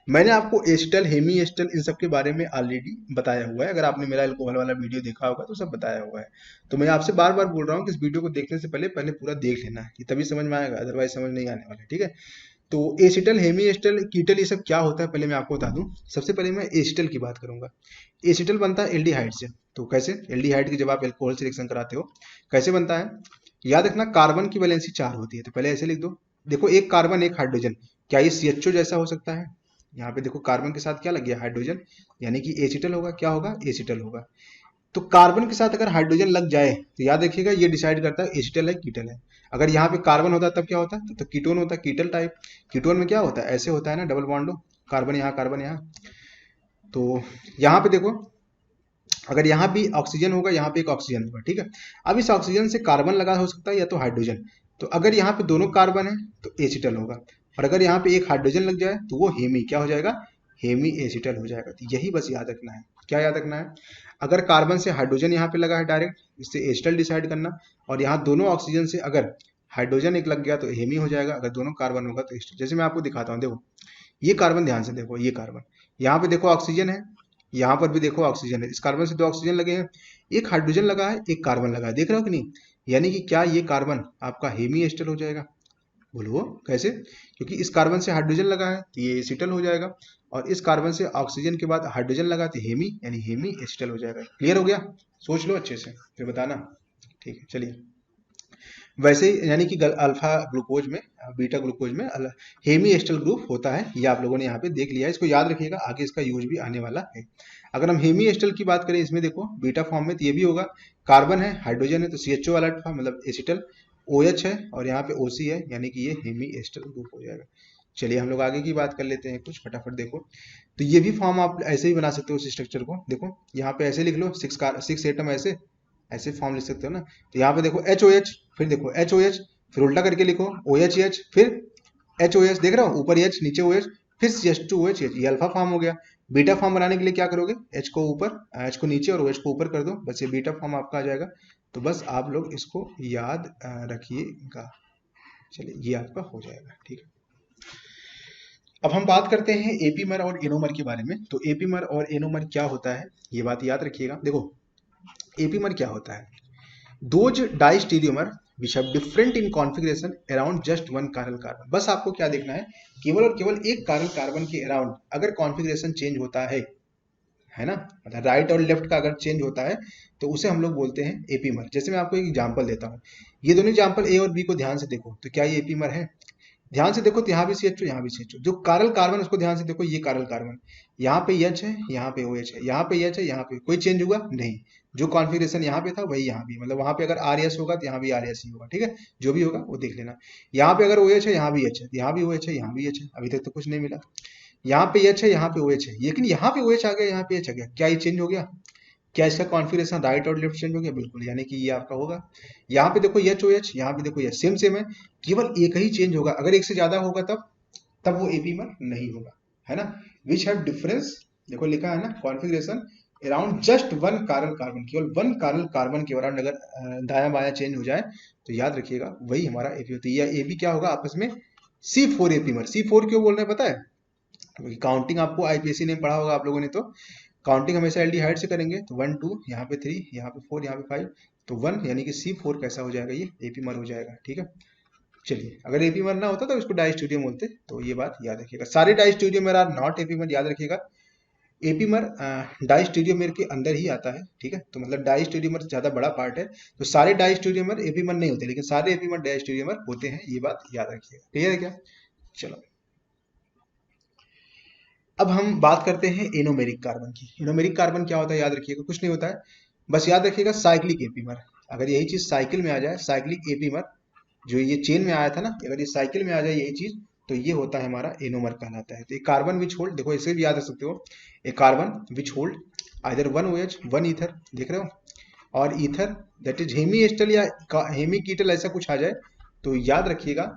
मैंने आपको एस्टल, हेमी एस्टल, इन सब के बारे में ऑलरेडी बताया हुआ है। अगर आपने मेरा अल्कोहल वाला वीडियो देखा होगा तो सब बताया हुआ है। तो मैं आपसे बार बार बोल रहा हूँ कि इस वीडियो को देखने से पहले पहले पूरा देख लेना है, कि तभी समझ में आएगा, अदरवाइज समझ नहीं आने वाला। ठीक है, तो एसिटल, हेमी एस्टल, कीटल, ये सब क्या होता है पहले मैं आपको बता दूं। सबसे पहले मैं एसिटल की बात करूंगा। एसिटल बनता है एल्डिहाइड से। तो कैसे, एल्डिहाइड की जब आप अल्कोहल से रिएक्शन कराते हो, कैसे बनता है, याद रखना, कार्बन की वैलेंसी 4 होती है, तो पहले ऐसे लिख दो। देखो एक कार्बन एक हाइड्रोजन, क्या ये CHO जैसा हो सकता है? यहाँ पे देखो कार्बन के साथ क्या लग गया, हाइड्रोजन, यानी कि एसिटल होगा, क्या होगा, एसिटल होगा। तो कार्बन के साथ अगर हाइड्रोजन लग जाए तो याद रखिएगा, ये डिसाइड करता है एसिटल है कीटल है। अगर यहाँ पे कार्बन होता तब क्या होता, तो कीटोन होता, कीटल टाइप। कीटोन में क्या होता है, ऐसे होता है ना, डबल बॉन्ड हो, कार्बन यहाँ कार्बन यहाँ। तो यहाँ पे देखो अगर यहाँ भी ऑक्सीजन होगा, यहाँ पे एक ऑक्सीजन होगा, ठीक है। अब इस ऑक्सीजन से कार्बन लगा हो सकता है या तो हाइड्रोजन। तो अगर यहाँ पे दोनों कार्बन है तो एसिटल होगा, और अगर यहाँ पे एक हाइड्रोजन लग जाए तो वो हेमी क्या हो जाएगा, हेमी एसिटल हो जाएगा। तो यही बस याद रखना है। क्या याद रखना है, अगर कार्बन से हाइड्रोजन यहाँ पे लगा है डायरेक्ट, इससे एसिटल डिसाइड करना, और यहाँ दोनों ऑक्सीजन से अगर हाइड्रोजन एक लग गया तो हेमी हो जाएगा, अगर दोनों कार्बन होगा तो एसिटल। जैसे मैं आपको दिखाता हूँ, देखो ये कार्बन, ध्यान से देखो, ये कार्बन, यहाँ पे देखो ऑक्सीजन है, यहाँ पर भी देखो ऑक्सीजन है, इस कार्बन से दो ऑक्सीजन लगे हैं, एक हाइड्रोजन लगा है, एक कार्बन लगा है, देख रहे हो कि नहीं। यानी कि क्या ये कार्बन आपका हेमी एस्टर हो जाएगा, बोलो कैसे, क्योंकि इस कार्बन से हाइड्रोजन लगा है तो ये एसिटल हो जाएगा, और इस कार्बन से ऑक्सीजन के बाद हाइड्रोजन लगा तो हेमी, यानी हेमी एसिटल हो जाएगा। क्लियर हो गया, सोच लो अच्छे से फिर बताना, ठीक है। चलिए, वैसे ही यानी कि अल्फा ग्लूकोज में, बीटा ग्लूकोज में हेमी एस्टर ग्रुप होता है, ये आप लोगों ने यहाँ पे देख लिया है, इसको याद रखिएगा, आगे इसका यूज भी आने वाला है। अगर हम हेमी एस्टर की बात करें, इसमें देखो बीटा फॉर्म में तो ये भी होगा, कार्बन है, हाइड्रोजन है, तो CHO वाला मतलब एसिटल, OH है, और यहाँ पे OC है, यानी कि ये हेमी एस्टर ग्रुप हो जाएगा। चलिए हम लोग आगे की बात कर लेते हैं कुछ, फटाफट देखो। तो ये भी फॉर्म आप ऐसे ही बना सकते हो उस स्ट्रक्चर को, देखो यहाँ पे ऐसे लिख लो, 6 एटम ऐसे ऐसे फॉर्म लिख सकते हो ना। तो यहाँ पे देखो HOH, फिर देखो HOH, फिर उल्टा करके लिखो OHH, फिर HOH, देख रहे हो, ऊपर H नीचे OH, फिर CH2OH, ये अल्फा फॉर्म हो गया। बीटा फॉर्म बनाने के लिए क्या करोगे, H को ऊपर, H को नीचे और OH को ऊपर कर दो, बस ये बीटा फॉर्म आपका आ जाएगा। तो बस आप लोग इसको याद रखिएगा। चलिए ये आपका हो जाएगा, ठीक है। अब हम बात करते हैं एपीमर और एनोमर के बारे में। तो एपीमर और एनोमर क्या होता है, ये बात याद रखिएगा। देखो एपीमर क्या होता है, those diastereomer which have different in configuration around just one chiral carbon. बस आपको क्या देखना है, केवल और केवल एक कारल कार्बन के अराउंड अगर कॉन्फ़िगरेशन चेंज होता है ना, मतलब राइट और लेफ्ट का अगर चेंज होता है तो उसे हम लोग बोलते हैं एपीमर। जैसे मैं आपको एक एग्जांपल देता हूँ, ये दोनों एग्जांपल ए और बी को ध्यान से देखो, तो क्या ये एपीमर है, ध्यान से देखो, तो यहाँ भी CHO, यहाँ भी CHO, जो कारल कार्बन उसको ध्यान से देखो, ये कारल कार्बन, यहाँ पे H है, यहाँ पे OH है, यहाँ पे H है, यहाँ पे कोई चेंज हुआ नहीं, जो कॉन्फ़िगरेशन यहाँ पे था वही यहाँ भी, मतलब वहाँ पे अगर RS होगा तो यहाँ भी RS ही होगा, ठीक है, जो भी होगा वो देख लेना। यहाँ पे अगर OH है, यहाँ भी H है, यहाँ भी OH है, यहाँ भी H है, अभी तक तो कुछ नहीं मिला। यहाँ पे H है, यहाँ पे OH है, लेकिन यहाँ पे OH आ गया, यहाँ पे H आ गया, क्या ये चेंज हो गया, क्या इसका कॉन्फ़िगरेशन राइट और लेफ्ट चेंज हो गया, बिल्कुल, यानी कि ये आपका होगा। यहाँ पे देखो HOH, यहाँ पे देखो सेम सेम है, केवल एक ही चेंज होगा, अगर एक से ज्यादा होगा तब वो एपीमर नहीं होगा, है ना। विच हैव डिफरेंस, देखो लिखा है ना, configuration around just one chiral carbon, केवल वन कारल कार्बन के अराउंड अगर दायां बायां चेंज हो जाए तो याद रखिएगा वही हमारा एपी होती है। एबी क्या होगा आपस में, C4 एपीमर। C4 क्यों बोल रहे हैं पता है, काउंटिंग आपको आईपीएससी ने पढ़ा होगा आप लोगों ने, तो काउंटिंग हमेशा एल्डिहाइड से करेंगे, तो 1 2, यहाँ पे 3, यहाँ पे 4, यहाँ पे 5, तो 1, यानी कि C4 कैसा हो जाएगा, ये एपीमर हो जाएगा, ठीक है। चलिए, अगर एपीमर ना होता तो इसको डाइस्टीरियम बोलते, तो ये बात याद रखिएगा। सारे डाइस्टीरियोमर आर नॉट एपीमर, याद रखिएगा। एपीमर डाइस्टीरियोमर के अंदर ही आता है, ठीक है, तो मतलब डाइस्टीरियोमर ज्यादा बड़ा पार्ट है, तो सारे डाइस्टीरियोमर एपीमर नहीं होते, लेकिन सारे एपीमर डाइस्टीरियोमर होते हैं, ये बात याद रखिएगा। क्लियर है क्या, चलो अब हम बात करते हैं एनोमेरिक कार्बन की। एनोमेरिक कार्बन क्या होता है, याद रखिएगा, कुछ नहीं होता है, बस याद रखिएगा साइक्लिक एपीमर। अगर यही चीज साइकिल में आ जाए, साइक्लिक एपीमर, जो ये चेन में आया था ना, अगर ये साइकिल में आ जाए यही चीज, तो ये होता है हमारा एनोमर कहलाता है। तो एक कार्बन विच होल्ड, देखो इसे भी याद रख सकते हो, एक carbon which hold either 1 OH 1 ether, देख रहे हो, और ईथर दैट इज हेमी एस्टल या हेमी कीटल, ऐसा कुछ आ जाए तो याद रखिएगा,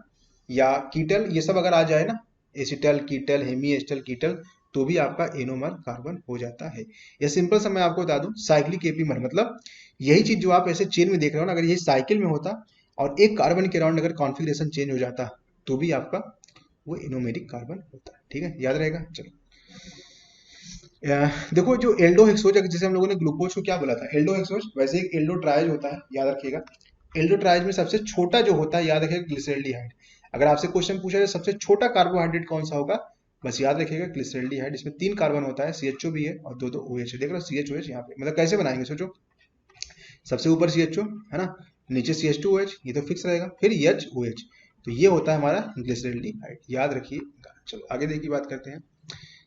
या कीटल, ये सब अगर आ जाए ना, एसिटल कीटल हेमी एस्टल कीटल, तो भी आपका एनोमर कार्बन हो जाता है। ये सिंपल सा मैं आपको बता दूं, साइक्लिक एपीमर मतलब यही चीज जो आप ऐसे चेन में देख रहे हो ना, अगर यही साइकिल में होता और एक कार्बन के अराउंड अगर कॉन्फ़िगरेशन चेंज हो जाता तो भी आपका वो एनोमेरिक कार्बन होता है, ठीक है, याद रहेगा। चलो देखो जो एल्डो हेक्सोज, जैसे हम लोगों ने ग्लूकोज को क्या बोला था, एल्डो हेक्सोज, वैसे एक एल्डो ट्राइज होता है, याद रखिएगा। एल्डो ट्राइज में सबसे छोटा जो होता है, याद रखिएगा, ग्लिसरॉल्डिहाइड। अगर आपसे क्वेश्चन पूछा जाए सबसे छोटा कार्बोहाइड्रेट कौन सा होगा, बस याद रखिएगा ग्लिसरॉल्डिहाइड। इसमें 3 कार्बन होता है, CHO भी है और 2 OH है, देख लो CHOH यहाँ पे, मतलब कैसे बनाएंगे सोचो, सबसे ऊपर CHO है ना, नीचे CH2OH, ये तो फिक्स रहेगा, फिर HOH, तो ये होता है हमारा ग्लिसरॉल्डिहाइड, याद रखिएगा। चलो आगे देखिए बात करते हैं।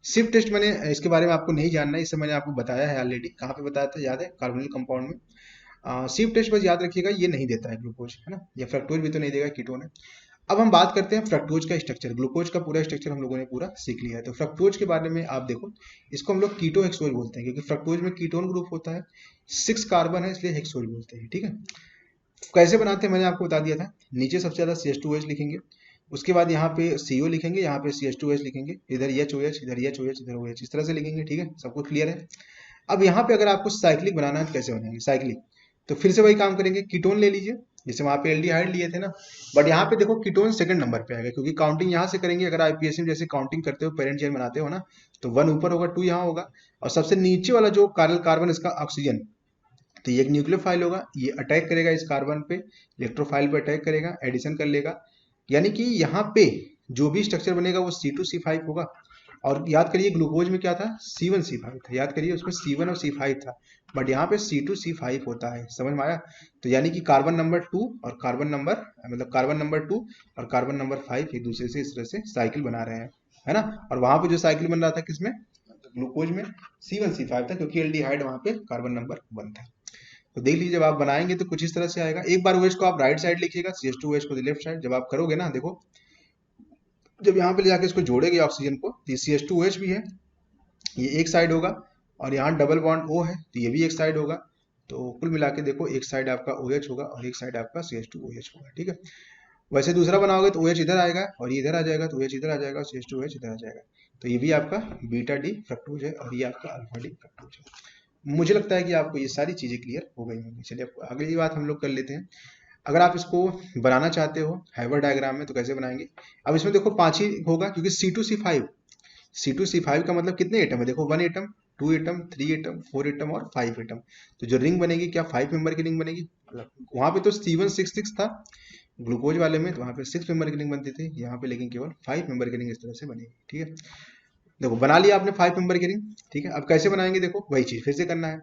शिफ्ट टेस्ट, मैंने इसके बारे में आपको नहीं जानना है, इससे मैंने आपको बताया है ऑलरेडी, कहाँ पे बताया था याद है, कार्बोनिल कंपाउंड में। शिफ्ट टेस्ट बस याद रखिएगा, ये नहीं देता है ग्लूकोज, है ना, या फ्रक्टोज भी तो नहीं देगा, कीटोन है। अब हम बात करते हैं फ्रक्टोज का स्ट्रक्चर। ग्लूकोज का पूरा स्ट्रक्चर हम लोगों ने पूरा सीख लिया है। तो फ्रक्टोज के बारे में आप देखो, इसको हम लोग कीटो हेक्सोज बोलते हैं, क्योंकि फ्रक्टोज में कीटोन ग्रुप होता है, 6 कार्बन है, इसलिए हेक्सोज बोलते हैं। ठीक है, कैसे बनाते हैं मैंने आपको बता दिया था। नीचे सबसे ज्यादा CH2OH लिखेंगे, उसके बाद यहाँ पे CO लिखेंगे, यहाँ पे CH2OH लिखेंगे, इधर HOH, इधर HOH, इधर OH, इस तरह से लिखेंगे। ठीक है, सब कुछ क्लियर है। अब यहाँ पे अगर आपको साइक्लिक बनाना है तो कैसे बनाएंगे साइक्लिक, तो फिर से वही काम करेंगे, कीटोन ले लीजिए, जैसे वहाँ पे एल्डिहाइड लिए थे ना, बट यहाँ पे देखो कीटोन सेकंड नंबर पे आएगा, क्योंकि काउंटिंग यहाँ से करेंगे। अगर IPSC में जैसे काउंटिंग करते हो, पेरेंट चेन बनाते हो ना, तो 1 ऊपर होगा, 2 यहाँ होगा, और सबसे नीचे वाला जो कार्बन इसका ऑक्सीजन, तो ये एक न्यूक्लियोफाइल होगा, ये अटैक करेगा इस कार्बन पे, इलेक्ट्रोफाइल पे अटैक करेगा, एडिशन कर लेगा, यानी कि यहाँ पे जो भी स्ट्रक्चर बनेगा वो C2C5 होगा। और याद करिए ग्लूकोज में क्या था, C1C5 था, याद करिए उसमें C1 और C5 था, बट यहाँ पे C2C5 होता है, समझ में आया। तो यानी कि कार्बन नंबर 2 और कार्बन नंबर, मतलब कार्बन नंबर 2 और कार्बन नंबर 5 एक दूसरे से इस तरह से साइकिल बना रहे हैं, है ना। और वहां पे जो साइकिल बन रहा था किसमें, ग्लूकोज में C1C5 था, क्योंकि एल्डिहाइड वहां पे कार्बन नंबर 1 था। तो देख लीजिए, जब आप बनाएंगे तो कुछ इस तरह से आएगा। एक बार OH को आप राइट साइड लिखिएगा, CH2OH को लेफ्ट साइड। जब आप करोगे ना, देखो जब यहाँ पे ले जाके इसको जोड़ेंगे ऑक्सीजन को, तो CH2OH भी है, ये एक साइड होगा, और यहाँ डबल बॉन्ड O है, तो ये भी एक साइड होगा। तो कुल मिला के देखो, एक साइड आपका OH होगा और एक साइड आपका CH2OH होगा। ठीक है, वैसे दूसरा बनाओगे तो OH इधर आएगा और ये इधर आ जाएगा, तो OH इधर आ जाएगा और CH2OH इधर आ जाएगा। तो ये भी आपका बीटा डी फ्रक्टोज है और ये आपका अल्फा डी फ्रक्टोज है। मुझे लगता है कि आपको ये सारी चीजें क्लियर हो गई होंगी। चलिए अब अगली बात हम लोग कर लेते हैं। अगर आप इसको बनाना चाहते हो हाइबर डायग्राम में, तो कैसे बनाएंगे। अब इसमें देखो 5 ही होगा, क्योंकि C2C5 का मतलब कितने एटम है, देखो 1 एटम, 2 एटम, 3 एटम, 4 एटम और 5 एटम। तो जो रिंग बनेगी, क्या 5 मेंबर की रिंग बनेगी। वहां पे तो C166 था ग्लूकोज वाले में, तो वहां पे 6 मेंबर की रिंग बनती थी, यहाँ पे लेकिन केवल 5 मेंबर की रिंग इस तरह से बनेगी। ठीक है, देखो बना लिया आपने 5 मेंबर की रिंग। ठीक है, अब कैसे बनाएंगे, देखो वही चीज फिर से करना है।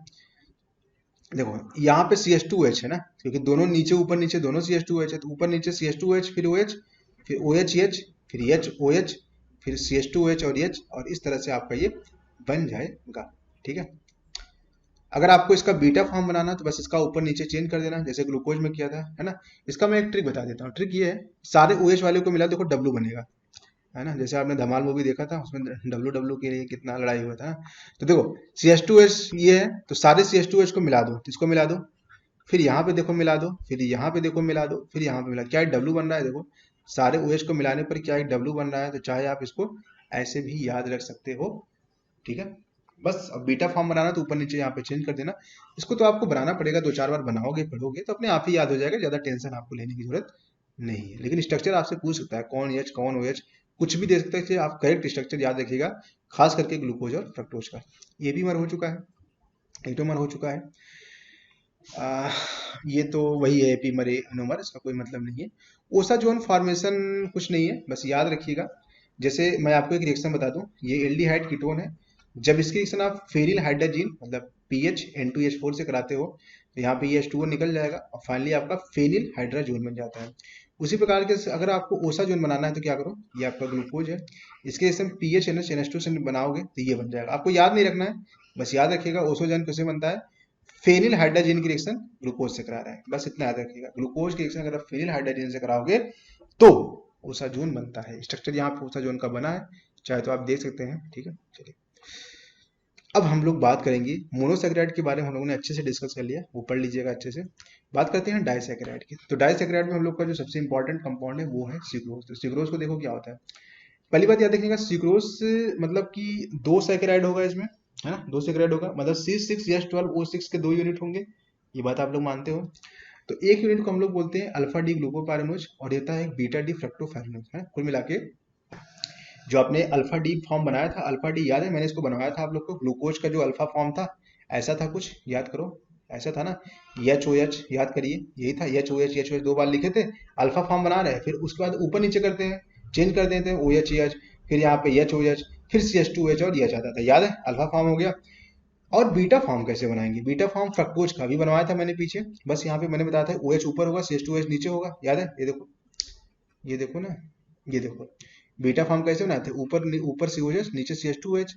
देखो यहाँ पे CH2OH है ना, क्योंकि दोनों नीचे ऊपर नीचे दोनों CH2OH है, तो ऊपर नीचे CH2OH, फिर OH, फिर OHH, फिर HOH, फिर CH2OH और H, और इस तरह से आपका ये बन जाएगा। ठीक है, अगर आपको इसका बीटा फॉर्म बनाना तो बस इसका ऊपर नीचे चेंज कर देना, जैसे ग्लूकोज में किया था, है ना। इसका मैं एक ट्रिक बता देता हूँ। ट्रिक ये है, सारे OH वाले को मिला देखो W बनेगा, है ना। जैसे आपने धमाल मूवी देखा था, उसमें WW के लिए कितना लड़ाई हुआ था। तो देखो CH2OH ये है, तो सारे CH2OH को मिला दो, तो इसको मिला दो, फिर यहाँ पे देखो मिला दो, फिर यहाँ पे देखो मिला दो, फिर यहाँ पे मिला, क्या एक W बन रहा है। देखो सारे OH को मिलाने पर क्या एक W बन रहा है। तो चाहे आप इसको ऐसे भी याद रख सकते हो। ठीक है, बस अब बीटा फॉर्म बनाना तो ऊपर नीचे यहाँ पे चेंज कर देना। इसको तो आपको बनाना पड़ेगा, 2-4 बार बनाओगे पढ़ोगे तो अपने आप ही याद हो जाएगा, ज्यादा टेंशन आपको लेने की जरूरत नहीं है। लेकिन स्ट्रक्चर आपसे पूछ सकता है, कौन H कौन OH, कुछ भी दे सकते हैं। आप करेक्ट स्ट्रक्चर याद रखिएगा, खास करके ग्लूकोज और फ्रक्टोज का। ये भी मर हो चुका है, एटोमर हो चुका है। ये तो वही है, एपीमर एनोमर, इसका कोई मतलब नहीं है। ओसा जोन फॉर्मेशन कुछ नहीं है, बस याद रखिएगा। जैसे मैं आपको एक रिएक्शन बता दूं, ये एल्डिहाइड कीटोन है, जब इसकी रिएक्शन आप फेनिल हाइड्रोजन मतलब पीएच N2H4 से कराते हो, तो यहाँ पे ये H2O निकल जाएगा और फाइनली आपका फेनिल हाइड्राजोन बन जाता है। उसी प्रकार के अगर आपको ओसा जोन बनाना है तो क्या करो, ये आपका ग्लूकोज है, इसके जैसे पीएच NH2 से बनाओगे तो ये बन जाएगा। आपको याद नहीं रखना है, बस याद रखिएगा ओसोजन कैसे बनता है, फेनिल हाइड्रोजन की रिएक्शन ग्लूकोज से करा रहा है, बस इतना याद रखिएगा। ग्लूकोज की रिएक्शन अगर आप फेनिल हाइड्रोजन से कराओगे तो ओसाजोन बनता है। स्ट्रक्चर यहाँ पे ओसाजोन का बना है, चाहे तो आप देख सकते हैं। ठीक है, चलिए अब हम लोग बात करेंगे मोनोसैकेराइड के बारे में। हम लोगों ने अच्छे से डिस्कस कर लिया, वो पढ़ लीजिएगा अच्छे से। बात करते हैं डाइसैकेराइड की। तो डाइसैकेराइड में हम लोग का जो सबसे इंपॉर्टेंट कंपाउंड है वो है सिक्रोज। तो सिक्रोज को देखो क्या होता है। पहली बात याद रखिएगा, सिक्रोज मतलब कि 2 सैकेराइड होगा इसमें, है ना, 2 सैकेराइड होगा, मतलब C6H12O6 के 2 यूनिट होंगे। ये बात आप लोग मानते हो। तो एक यूनिट को हम लोग बोलते हैं अल्फा डी ग्लूकोपायरेनोज और देता है बीटा डी फ्रक्टोफायरेनोज, है। कुल मिला के जो आपने अल्फा डी फॉर्म बनाया था, अल्फा डी याद है, मैंने इसको बनवाया था आप लोग को। ग्लूकोज का जो अल्फा फॉर्म था ऐसा था कुछ, याद करो, ऐसा था ना, HOH, याद करिए, यही था HOH 2 बार लिखे थे, अल्फा फॉर्म बना रहे हैं, फिर उसके बाद ऊपर नीचे करते हैं, चेंज कर देते हैं, OH, फिर यहाँ पे HOH, फिर CH2OH और ये जाता था, याद है, अल्फा फॉर्म हो गया। और बीटा फॉर्म कैसे बनाएंगे, बीटा फॉर्म फ्रक्टोज का भी बनवाया था मैंने पीछे, बस यहाँ पे मैंने बताया था OH ऊपर होगा, CH2OH नीचे होगा, याद है। ये देखो, ये देखो ना, ये देखो बीटा फॉर्म कैसे बनाते हैं, ऊपर ऊपर COH नीचे CH2OH,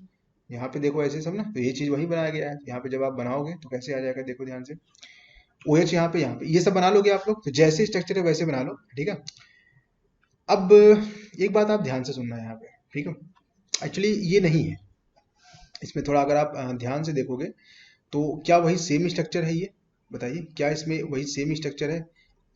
यहाँ पे देखो ऐसे सब ना। तो ये चीज वही बनाया गया है। यहाँ पे जब आप बनाओगे तो कैसे आ जाएगा, देखो ध्यान से, OH यहाँ पे ये सब बना लोगे आप लोग। तो जैसे स्ट्रक्चर है वैसे बना लो, ठीक है। अब एक बात आप ध्यान से सुनना है यहाँ पे, ठीक है। एक्चुअली ये नहीं है, इसमें थोड़ा अगर आप ध्यान से देखोगे तो क्या वही सेम स्ट्रक्चर है ये? बताइए, क्या इसमें वही सेम स्ट्रक्चर है?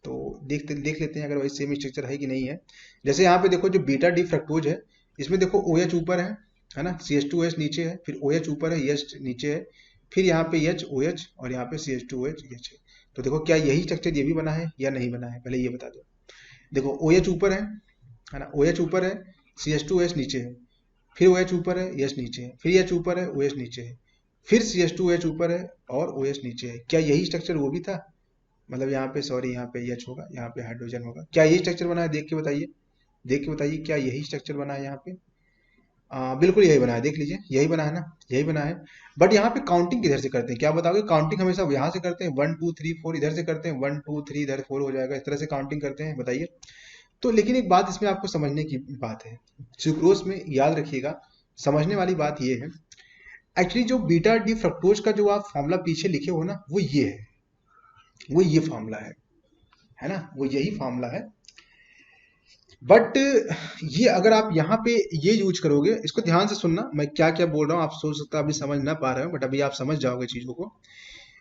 तो देख लेते हैं अगर वही सेम स्ट्रक्चर है कि नहीं है। जैसे यहाँ पे देखो, जो बीटा डी फ्रक्टोज है, इसमें देखो ओ एच ऊपर है ना, सी एच टू एच नीचे है, फिर ओ एच ऊपर है, एच नीचे है, फिर यहाँ पे एच ओ एच और यहाँ पे C H two H H है। तो देखो, क्या यही स्ट्रक्चर ये भी बना है या नहीं बना है, पहले ये बता दो। देखो ओ एच ऊपर है ना, ओ एच ऊपर है, सी एच टू एच नीचे है, फिर ओ एच ऊपर है, एच नीचे है, फिर एच ऊपर है, ओ एच नीचे है, फिर सी एच टू एच ऊपर है और ओ एच नीचे है। क्या यही स्ट्रक्चर वो भी था? मतलब यहाँ पे, सॉरी, यहाँ पे एच होगा, यहाँ पे हाइड्रोजन होगा। क्या यही स्ट्रक्चर बना है? देख के बताइए, देख के बताइए, क्या यही स्ट्रक्चर बना है यहाँ पे? बिल्कुल यही बना है, देख लीजिए, यही बना है ना, यही बना है। बट यहाँ पे काउंटिंग किधर से करते हैं, क्या बताओगे? काउंटिंग हमेशा यहाँ से करते हैं, 1 2 3 4 इधर से करते हैं, 1 2 3 इधर 4 हो जाएगा, इस तरह से काउंटिंग करते हैं, बताइए। तो लेकिन एक बात इसमें आपको समझने की बात है, सुक्रोज में याद रखिएगा, समझने वाली बात ये है, एक्चुअली जो बीटा डी फ्रक्टोज का जो आप फॉर्मूला पीछे लिखे हो ना, वो ये है, वो ये फॉर्मूला है ना, वो यही फॉर्मूला है। बट ये अगर आप यहाँ पे ये यूज करोगे, इसको ध्यान से सुनना, मैं क्या क्या बोल रहा हूँ, आप सोच सकते हो अभी समझ ना पा रहे हो, बट अभी आप समझ जाओगे चीजों को।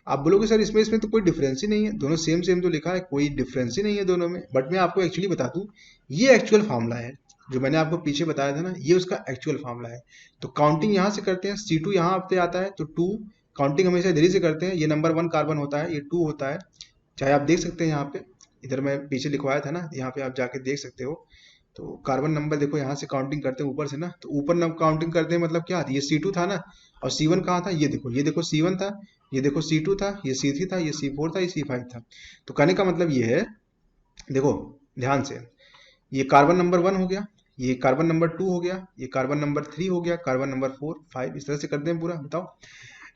आप बोलोगे सर इसमें इसमें तो कोई डिफरेंस ही नहीं है, दोनों सेम सेम तो लिखा है, कोई डिफरेंस ही नहीं है दोनों में। बट मैं आपको एक्चुअली बता दूं, ये एक्चुअल फार्मूला है जो मैंने आपको पीछे बताया था ना, ये उसका एक्चुअल फार्मूला है। तो काउंटिंग यहाँ से करते हैं, C2 यहाँ पे आता है तो 2, काउंटिंग हमेशा इधर ही से करते हैं, ये नंबर 1 कार्बन होता है, ये 2 होता है, चाहे आप देख सकते हैं यहाँ पे, इधर मैं पीछे लिखवाया था ना, यहाँ पे आप जाके देख सकते हो। तो कार्बन नंबर देखो, यहाँ से काउंटिंग करते हैं ऊपर से ना, तो ऊपर न काउंटिंग करते हैं, मतलब क्या, ये C2 था ना, और C1 कहाँ था, ये देखो C1 था, ये देखो C2 था, ये C3 था, ये C4 था, ये C5 था। तो कहने का मतलब ये है, देखो ध्यान से, ये कार्बन नंबर 1 हो गया, ये कार्बन नंबर 2 हो गया, ये कार्बन नंबर 3 हो गया, कार्बन नंबर 4 5, इस तरह से करते हैं पूरा, बताओ।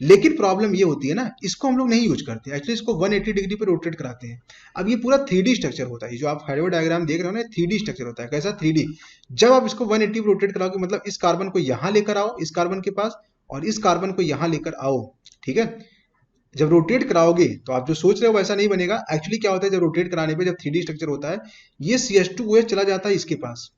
लेकिन प्रॉब्लम ये होती है ना, इसको हम लोग नहीं यूज करते, एक्चुअली इसको 180 डिग्री पे रोटेट कराते हैं। अब ये पूरा 3D स्ट्रक्चर होता है, जो आप हाइड्रो डायग्राम देख रहे हो ना, 3D स्ट्रक्चर होता है। कैसा 3D? जब आप इसको 180 पे रोटेट कराओगे, मतलब इस कार्बन को यहाँ लेकर आओ, इस कार्बन के पास, और इस कार्बन को यहाँ लेकर आओ, ठीक है। जब रोटेट कराओगे तो आप जो सोच रहे हो वैसा नहीं बनेगा। एक्चुअली क्या होता है, जब रोटेट कराने पे, जब 3D स्ट्रक्चर होता है, ये CH2OH चला जाता है इसके पास,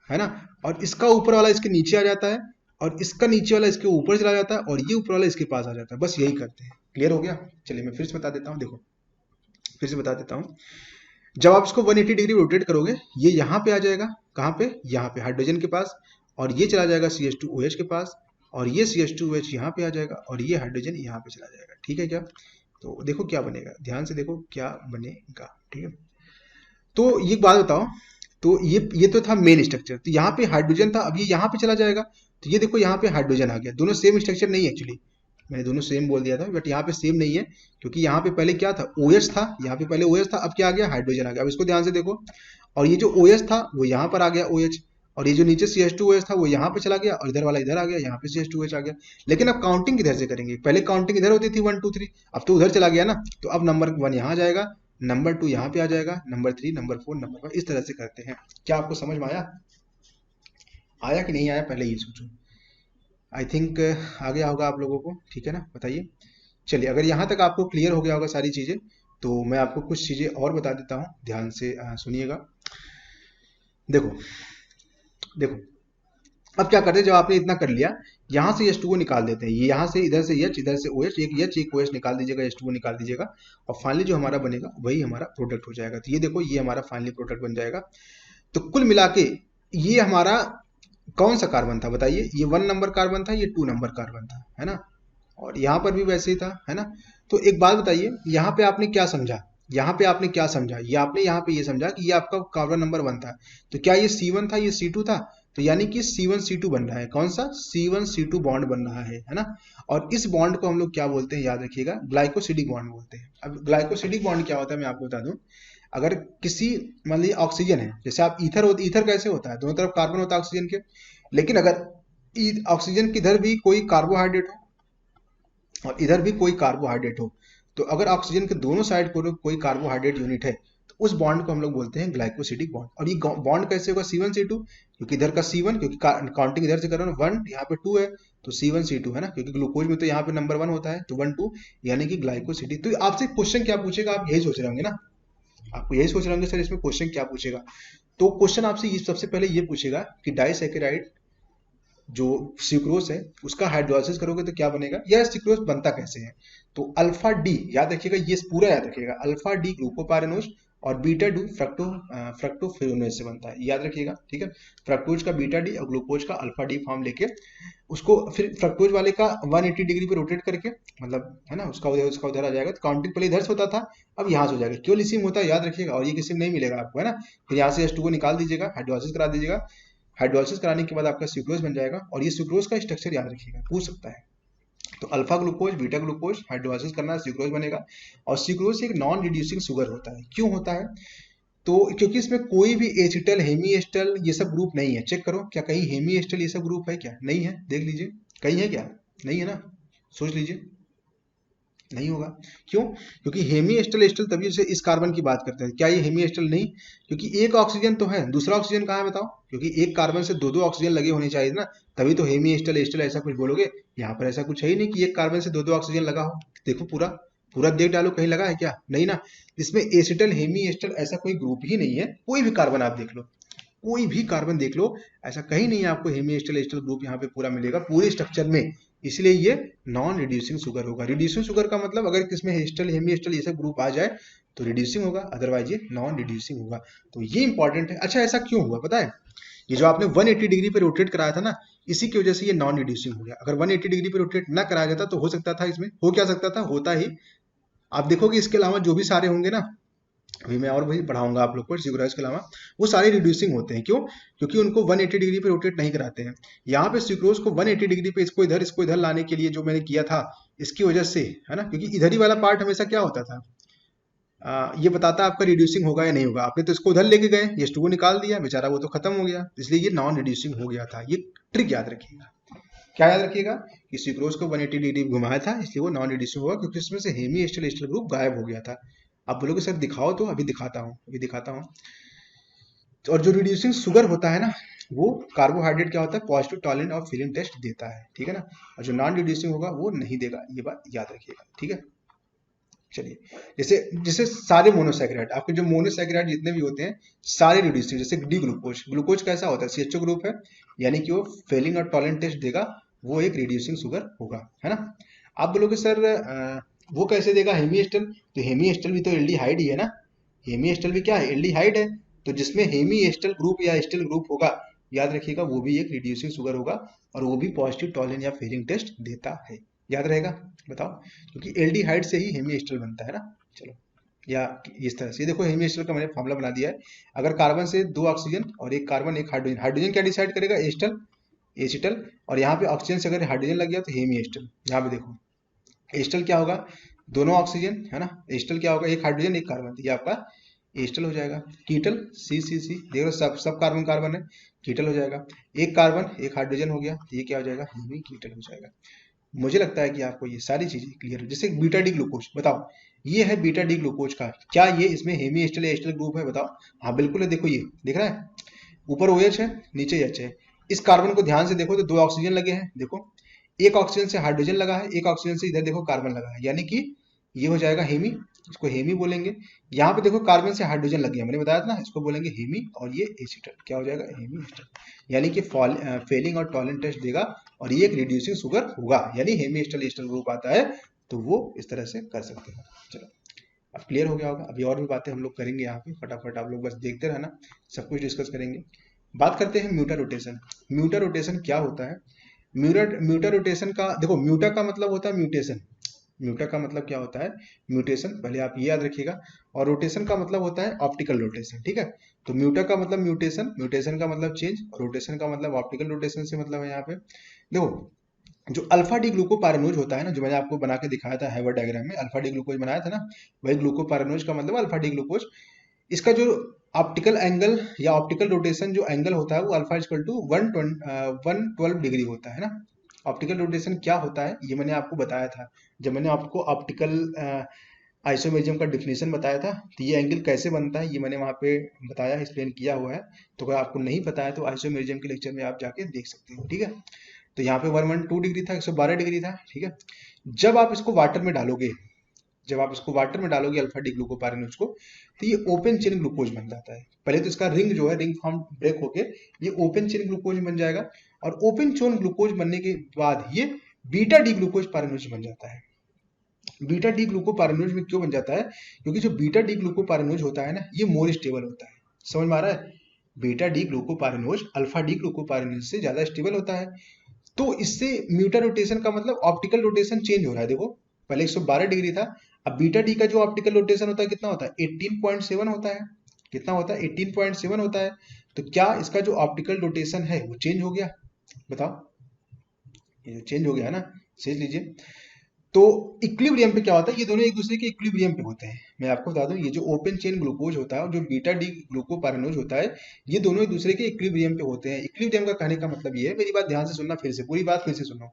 है ना, और इसका ऊपर वाला इसके नीचे आ जाता है, और इसका नीचे वाला इसके ऊपर चला जाता है, और ये ऊपर वाला इसके पास आ जाता है। बस यही करते हैं। क्लियर हो गया? चलिए मैं फिर से बता देता हूँ, देखो फिर से बता देता हूँ। जब आप इसको 180 डिग्री रोटेट करोगे, ये यहाँ पे आ जाएगा, कहाँ पे, यहाँ पे हाइड्रोजन के पास, और ये चला जाएगा CH2OH के पास, और ये CH2OH यहाँ पे आ जाएगा, और ये हाइड्रोजन यहाँ पे चला जाएगा। ठीक है क्या? तो देखो क्या बनेगा, ध्यान से देखो क्या बनेगा, ठीक है। तो ये बात बताओ, तो ये तो था मेन स्ट्रक्चर, तो यहाँ पे हाइड्रोजन था, अब ये यहाँ पे चला जाएगा, तो ये देखो यहाँ पे हाइड्रोजन आ गया। दोनों सेम स्ट्रक्चर नहीं है एक्चुअली, मैंने दोनों सेम बोल दिया था, बट यहाँ पे सेम नहीं है, क्योंकि यहाँ पे पहले क्या था, OH था, यहाँ पे पहले OH था, अब क्या आ गया, हाइड्रोजन आ गया। अब इसको ध्यान से देखो, और ये जो OH था वो यहाँ पर आ गया OH, और ये जो नीचे CH2OH था वो यहाँ पे चला गया, और इधर वाला इधर आ गया, यहाँ पे CH2OH आ गया। लेकिन अब काउंटिंग किधर से करेंगे? पहले काउंटिंग इधर होती थी 1 2 3, अब तो उधर चला गया ना, तो अब नंबर 1 यहाँ आ जाएगा, नंबर 2 यहाँ पे आ जाएगा, नंबर 3, नंबर 4, नंबर 5, इस तरह से करते हैं। क्या आपको समझ में आया? आया कि नहीं आया, पहले ये सोचो। आई थिंक आ गया होगा आप लोगों को, ठीक है ना, बताइए। चलिए, अगर यहाँ तक आपको क्लियर हो गया होगा सारी चीज़ें, तो मैं आपको कुछ चीज़ें और बता देता हूँ, ध्यान से सुनिएगा। देखो देखो, अब क्या करते हैं, जब आपने इतना कर लिया, यहाँ से H2O निकाल देते हैं, ये यहाँ से, इधर से H, इधर से OH, एक H एक OH निकाल दीजिएगा, H2O निकाल दीजिएगा, और फाइनली जो हमारा बनेगा वही हमारा प्रोडक्ट हो जाएगा। तो ये देखो, ये हमारा फाइनली प्रोडक्ट बन जाएगा। तो कुल मिला के ये हमारा कौन सा कार्बन था, बताइए? ये 1 नंबर कार्बन था, ये 2 नंबर कार्बन था, है ना, और यहाँ पर भी वैसे ही था, है ना। तो एक बात बताइए, यहाँ पे आपने क्या समझा, यहाँ पे आपने क्या समझा, ये आपने यहाँ पे ये समझा कि ये आपका कार्बन नंबर 1 था, तो क्या ये C1 था, ये C2 था, तो यानी कि C1C2 बन रहा है, कौन सा, C1C2 बॉन्ड बन रहा है ना। और इस बॉन्ड को हम लोग क्या बोलते हैं, याद रखिएगा, ग्लाइकोसिडिक बॉन्ड बोलते हैं। अब ग्लाइकोसिडिक बॉन्ड क्या होता है, मैं आपको बता दूं। अगर किसी, मान लीजिए ऑक्सीजन है, जैसे आप ईथर होता, ईथर कैसे होता है, दोनों तरफ कार्बन होता है ऑक्सीजन के, लेकिन अगर ऑक्सीजन की इधर भी कोई कार्बोहाइड्रेट हो और इधर भी कोई कार्बोहाइड्रेट हो, तो अगर ऑक्सीजन के दोनों साइड को कोई कार्बोहाइड्रेट यूनिट है, तो उस बॉन्ड को हम लोग बोलते हैं ग्लाइकोसिडिक बॉन्ड। और ये बॉन्ड कैसे होगा, C1C2, क्योंकि इधर का C1, क्योंकि काउंटिंग इधर से कर रहा हूँ, 1 यहाँ पे 2 है, तो C1C2 है ना, क्योंकि ग्लूकोज में तो यहाँ पे नंबर 1 होता है, तो 1 2 यानी कि ग्लाइकोसिडिक। तो आपसे क्वेश्चन क्या पूछेगा, आप यही सोच रहे होंगे ना, आपको यही सोच रहे होंगे सर इसमें क्वेश्चन क्या पूछेगा। तो क्वेश्चन आपसे ये सबसे पहले ये पूछेगा कि डाइसैकेराइड जो सुक्रोज है उसका हाइड्रोलाइसिस करोगे तो क्या बनेगा, या सुक्रोज बनता कैसे है। तो अल्फा डी याद रखिएगा, ये पूरा याद रखिएगा, अल्फा डी ग्लूकोपायरेनोज और बीटा डू फ्रक्टोफेरोनेज से बनता है, याद रखिएगा, ठीक है। फ्रक्टोज का बीटा डी और ग्लूकोज का अल्फा डी फॉर्म लेके उसको फिर फ्रक्टोज वाले का 180 डिग्री पे रोटेट करके, मतलब है ना, उसका उधर आ जाएगा। तो काउंटिंग पहले इधर से होता था, अब यहाँ से हो जाएगा, क्यों लिसिम होता है याद रखिएगा, और ये किसी में नहीं मिलेगा आपको, है ना। फिर यहाँ से H2 को निकाल दीजिएगा, हाइड्रोलाइसिस करा दीजिएगा, हाइड्रोलाइसिस कराने के बाद आपका सुक्रोज बन जाएगा। और ये सुक्रोज का स्ट्रक्चर याद रखिएगा, पूछ सकता है। तो alpha glucose beta glucose hydrolysis करना है, सुक्रोज बनेगा। और सुक्रोज एक नॉन रिड्यूसिंग शुगर होता है। क्यों होता है, तो क्योंकि इसमें कोई भी एसिटल हेमी एस्टल ये सब ग्रुप नहीं है। चेक करो क्या कहीं हेमी एस्टल ये सब ग्रुप है क्या, नहीं है, देख लीजिए कहीं है क्या, नहीं है ना, सोच लीजिए, नहीं होगा। क्यों, क्योंकि हेमी एस्टल एस्टल तभी से इस कार्बन की बात करते हैं, क्या ये हेमी एस्टल नहीं, क्योंकि एक ऑक्सीजन तो है, दूसरा ऑक्सीजन कहाँ है बताओ, क्योंकि एक कार्बन से दो दो ऑक्सीजन लगे होने चाहिए ना, तभी तो हेमी एस्टल एस्टल ऐसा कुछ बोलोगे। यहाँ पर ऐसा कुछ है ही नहीं कि एक कार्बन से दो दो ऑक्सीजन लगा हो। देखो पूरा पूरा देख डालो, कहीं लगा है क्या, नहीं ना। इसमें एसिटल हेमी एस्टल ऐसा कोई ग्रुप ही नहीं है। कोई भी कार्बन आप देख लो, कोई भी कार्बन देख लो, ऐसा कहीं नहीं है आपको हेमी एस्टल एस्टल ग्रुप यहाँ पे पूरा मिलेगा पूरे स्ट्रक्चर में। इसलिए ये नॉन रिड्यूसिंग शुगर होगा। रिड्यूसिंग शुगर का मतलब अगर किसमें एस्टल हेमी एस्टल ये सब ग्रुप आ जाए तो रिड्यूसिंग होगा, अदरवाइज ये नॉन रिड्यूसिंग होगा। तो ये इंपॉर्टेंट है। अच्छा ऐसा क्यों हुआ पता है, ये जो आपने 180 डिग्री पे रोटेट कराया था ना, इसी की वजह से ये नॉन रिड्यूसिंग हो गया। अगर 180 डिग्री पे रोटेट ना कराया जाता तो हो सकता था, इसमें हो क्या सकता था, होता ही, आप देखोगे इसके अलावा जो भी सारे होंगे ना, अभी मैं और भी पढ़ाऊंगा आप लोग को सुक्रोज के अलावा, वो सारे रिड्यूसिंग होते हैं। क्यों, क्योंकि उनको 180 डिग्री पे रोटेट नहीं कराते हैं। यहाँ पे सुक्रोज को 180 डिग्री पे इसको इधर लाने के लिए जो मैंने किया था, इसकी वजह से, है ना, क्योंकि इधर ही वाला पार्ट हमेशा क्या होता था, ये बताता आपका रिड्यूसिंग होगा या नहीं होगा। आपने तो इसको उधर लेके गए, H2 को निकाल दिया, बेचारा वो तो खत्म हो गया, इसलिए ये नॉन रिड्यूसिंग हो गया था। ये ट्रिक याद रखिएगा, क्या याद रखिएगा कि सुक्रोज को 180 डिग्री घुमाया था, इसलिए वो नॉन रिड्यूसिंग हुआ, क्योंकि उसमें से हेमी एस्टल एस्टल ग्रुप गायब हो गया था। आप बोलोगे सर दिखाओ, तो अभी दिखाता हूँ, अभी दिखाता हूँ। और जो रिड्यूसिंग शुगर होता है ना, वो कार्बोहाइड्रेट क्या होता है, पॉजिटिव टॉलरेंट और फिलिंग टेस्ट देता है, ठीक है ना। और जो नॉन रिड्यूसिंग होगा वो नहीं देगा, ये बात याद रखिएगा, ठीक है। चलिए, जैसे जैसे सारे मोनोसैकेराइड, आपके जो मोनोसैकेराइड जितने भी होते हैं सारे रिड्यूसिंग, जैसे डी ग्लूकोज, ग्लूकोज कैसा होता है, CHO ग्रुप है, यानी कि वो फेलिंग और टॉलरेंट टेस्ट देगा, वो एक रिड्यूसिंग शुगर होगा, है ना। आप बोलोगे सर वो कैसे देगा हेमी एस्टल, तो हेमी एस्टल भी तो एल्डिहाइड ही है ना, हेमी एस्टल भी क्या है, एल्डिहाइड है। तो जिसमें हेमी एस्टल ग्रुप या एस्टल ग्रुप होगा, याद रखिएगा वो भी एक रिड्यूसिंग शुगर होगा, और वो भी पॉजिटिव टॉलरेंट या फेलिंग टेस्ट देता है, याद रहेगा, बताओ, क्योंकि एल्डिहाइड से ही हेमी एस्टल बनता है ना। चलो, या इस तरह से देखो, हेमी एस्टल का मैंने फॉर्मूला बना दिया है। अगर कार्बन से दो ऑक्सीजन और एक कार्बन एक हाइड्रोजन, हाइड्रोजन क्या डिसाइड करेगा, एस्टल एसिटल, और यहाँ पे ऑक्सीजन से अगर हाइड्रोजन लग गया तो हेमी एस्टल। यहाँ पे देखो एस्टल क्या होगा, दोनों ऑक्सीजन, है ना, एस्टल क्या होगा, एक हाइड्रोजन एक कार्बन, ये आपका एस्टल हो जाएगा। कीटल सी सी सी, देखो सब सब कार्बन कार्बन है, कीटल हो जाएगा। एक कार्बन एक हाइड्रोजन हो गया, ये क्या हो जाएगा, हेमी कीटल हो जाएगा। मुझे लगता है कि आपको ये सारी चीजें क्लियर है। जैसे बीटा डी ग्लूकोज, बताओ ये है बीटा डी ग्लूकोज का, क्या ये इसमें हेमी एस्टल या एस्टल ग्रुप है, बताओ। हाँ बिल्कुल है, देखो ये दिख रहा है, ऊपर OH है नीचे H है। इस कार्बन को ध्यान से देखो तो दो ऑक्सीजन लगे हैं, देखो एक ऑक्सीजन से हाइड्रोजन लगा है, एक ऑक्सीजन से इधर देखो कार्बन लगा है, यानी कि ये हो जाएगा हेमी, इसको हेमी बोलेंगे। यहाँ पे देखो कार्बन से हाइड्रोजन लग गया, मैंने बताया था ना, इसको बोलेंगे हेमी, और ये एसिटल क्या हो जाएगा, हेमी एस्टल, यानी कि फेलिंग और टॉलरेंट टेस्ट देगा, और ये एक रिड्यूसिंग शुगर होगा, यानी हेमी एस्टल एस्टल ग्रुप आता है, तो वो इस तरह से कर सकते हैं। चलो अब क्लियर हो गया होगा। अभी और भी बातें हम लोग करेंगे यहाँ पे, फटाफट आप लोग बस देखते रहना, सब कुछ डिस्कस करेंगे। बात करते हैं म्यूटा रोटेशन। म्यूटा रोटेशन क्या होता है, म्यूटा रोटेशन का देखो, म्यूटा का मतलब होता है म्यूटेशन, म्यूटा का मतलब क्या होता है, म्यूटेशन, पहले आप ये याद रखिएगा। और रोटेशन का मतलब होता है ऑप्टिकल रोटेशन, ठीक है। तो म्यूटा का मतलब म्यूटेशन, म्यूटेशन का मतलब चेंज, रोटेशन का मतलब ऑप्टिकल रोटेशन से मतलब है यहाँ पे। देखो जो अल्फा डी ग्लूकोपायरेनोज होता है ना, जो मैंने आपको बना के दिखाया था हैवर डायग्राम में, अल्फा डी ग्लूकोज बनाया था ना, वही ग्लूकोपायरेनोज का मतलब अल्फा डी ग्लूकोज। इसका जो ऑप्टिकल एंगल या ऑप्टिकल रोटेशन जो एंगल होता है वो अल्फा इक्वल टू 112 डिग्री होता है ना। ऑप्टिकल रोटेशन क्या होता है ये मैंने आपको बताया था, जब मैंने आपको ऑप्टिकल आइसोमेरिज्म का डिफिनेशन बताया था, तो ये एंगल कैसे बनता है ये मैंने वहाँ पे बताया, एक्सप्लेन किया हुआ है। तो अगर आपको नहीं पता है तो आइसोमेरिज्म के लेक्चर में आप जाके देख सकते हो, ठीक है। तो यहाँ पे 112 डिग्री था, 112 डिग्री था, ठीक है। जब आप इसको वाटर में डालोगे, जब आप इसको वाटर में डालोगे अल्फा डी ग्लूकोपायरेनोज को, तो ये ओपन चेन ग्लूकोज बन जाता है। पहले तो इसका रिंग जो है, रिंग फॉर्म ब्रेक होके ये ओपन चेन ग्लूकोज बन जाएगा, और ओपन चेन ग्लूकोज बनने के बाद ये बीटा डी ग्लूकोज पायरेनोज बन जाता है। बीटा डी ग्लूकोपायरेनोज में क्यों बन जाता है? क्योंकि जो बीटा डी ग्लूकोपायरेनोज होता है ना, ये मोर स्टेबल होता है। समझ में आ रहा है? Beta D glucopyranose alpha D glucopyranose से ज्यादा स्टेबल होता है। तो इससे म्यूटा रोटेशन का मतलब ऑप्टिकल रोटेशन चेंज हो रहा है। देखो पहले 112 डिग्री था, अब बीटा डी का जो ऑप्टिकल रोटेशन होता है कितना होता है? 18.7 होता है। कितना होता है? 18.7 होता है। तो क्या इसका जो ऑप्टिकल रोटेशन है वो चेंज हो गया? बताओ, ये चेंज हो गया है ना? सोच लीजिए। तो इक्विलिब्रियम पे क्या होता है? ये दोनों एक दूसरे के इक्विलिब्रियम पे होते हैं। मैं आपको बता दूं, ये जो ओपन चेन ग्लूकोज होता है और जो बीटा डी ग्लूकोपायरेनोज होता है, ये दोनों एक दूसरे के इक्विलिब्रियम पे होते हैं। इक्विलिब्रियम का कहने का मतलब ये है, मेरी बात ध्यान से सुनना, फिर से पूरी बात फिर से सुनो।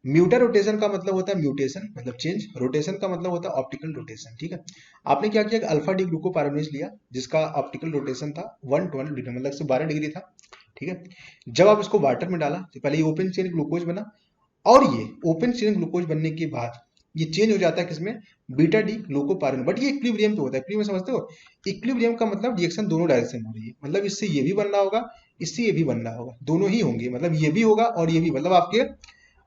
म्यूटा रोटेशन का मतलब होता है म्यूटेशन, मतलब चेंज। रोटेशन का मतलब होता है ऑप्टिकल रोटेशन। ठीक है, आपने क्या किया? अल्फा डी ग्लूकोपायरेनोज लिया जिसका ऑप्टिकल रोटेशन था 112 डिग्री, मतलब 112 डिग्री था। ठीक है, जब आप इसको वाटर में डाला तो पहले ये ओपन चेन ग्लूकोज बना, और ये ओपन चेन ग्लूकोज बनने के बाद ये चेंज हो जाता है किसमें? Beta D glucopyranose. बट ये इक्विलिब्रियम पे होता है। इक्विलिब्रियम समझते हो? इक्विलिब्रियम का मतलब रिएक्शन दोनों डायरेक्शन में हो रही है, मतलब इससे ये भी बन रहा होगा, इससे ये भी बन रहा होगा, दोनों ही होंगे, मतलब ये भी होगा और ये भी, मतलब आपके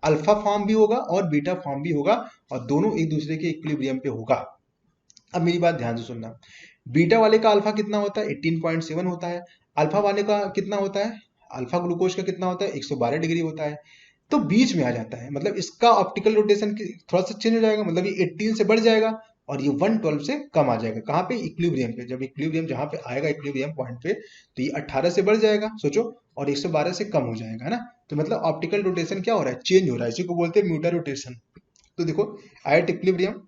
अल्फा फॉर्म भी होगा और बीटा फॉर्म भी होगा, और दोनों एक दूसरे के इक्विलिब्रियम पे होगा। अब मेरी बात ध्यान से सुनना, बीटा वाले का अल्फा कितना होता है? 18.7 होता है। अल्फा वाले का कितना होता है? अल्फा ग्लूकोज का कितना होता है? 112 डिग्री होता है। तो बीच में आ जाता है, मतलब इसका ऑप्टिकल रोटेशन थोड़ा सा चेंज हो जाएगा, मतलब ये 18 से बढ़ जाएगा और ये 112 से कम आ जाएगा। कहाँ पे? इक्विलिब्रियम पे। जब इक्विलिब्रियम जहाँ पे आएगा इक्विलिब्रियम पॉइंट पे, तो ये 18 से बढ़ जाएगा, सोचो, और 112 से कम हो जाएगा, है ना? तो मतलब ऑप्टिकल रोटेशन क्या हो रहा है? चेंज हो रहा है। इसी को बोलते हैं म्यूटा रोटेशन। तो देखो, at equilibrium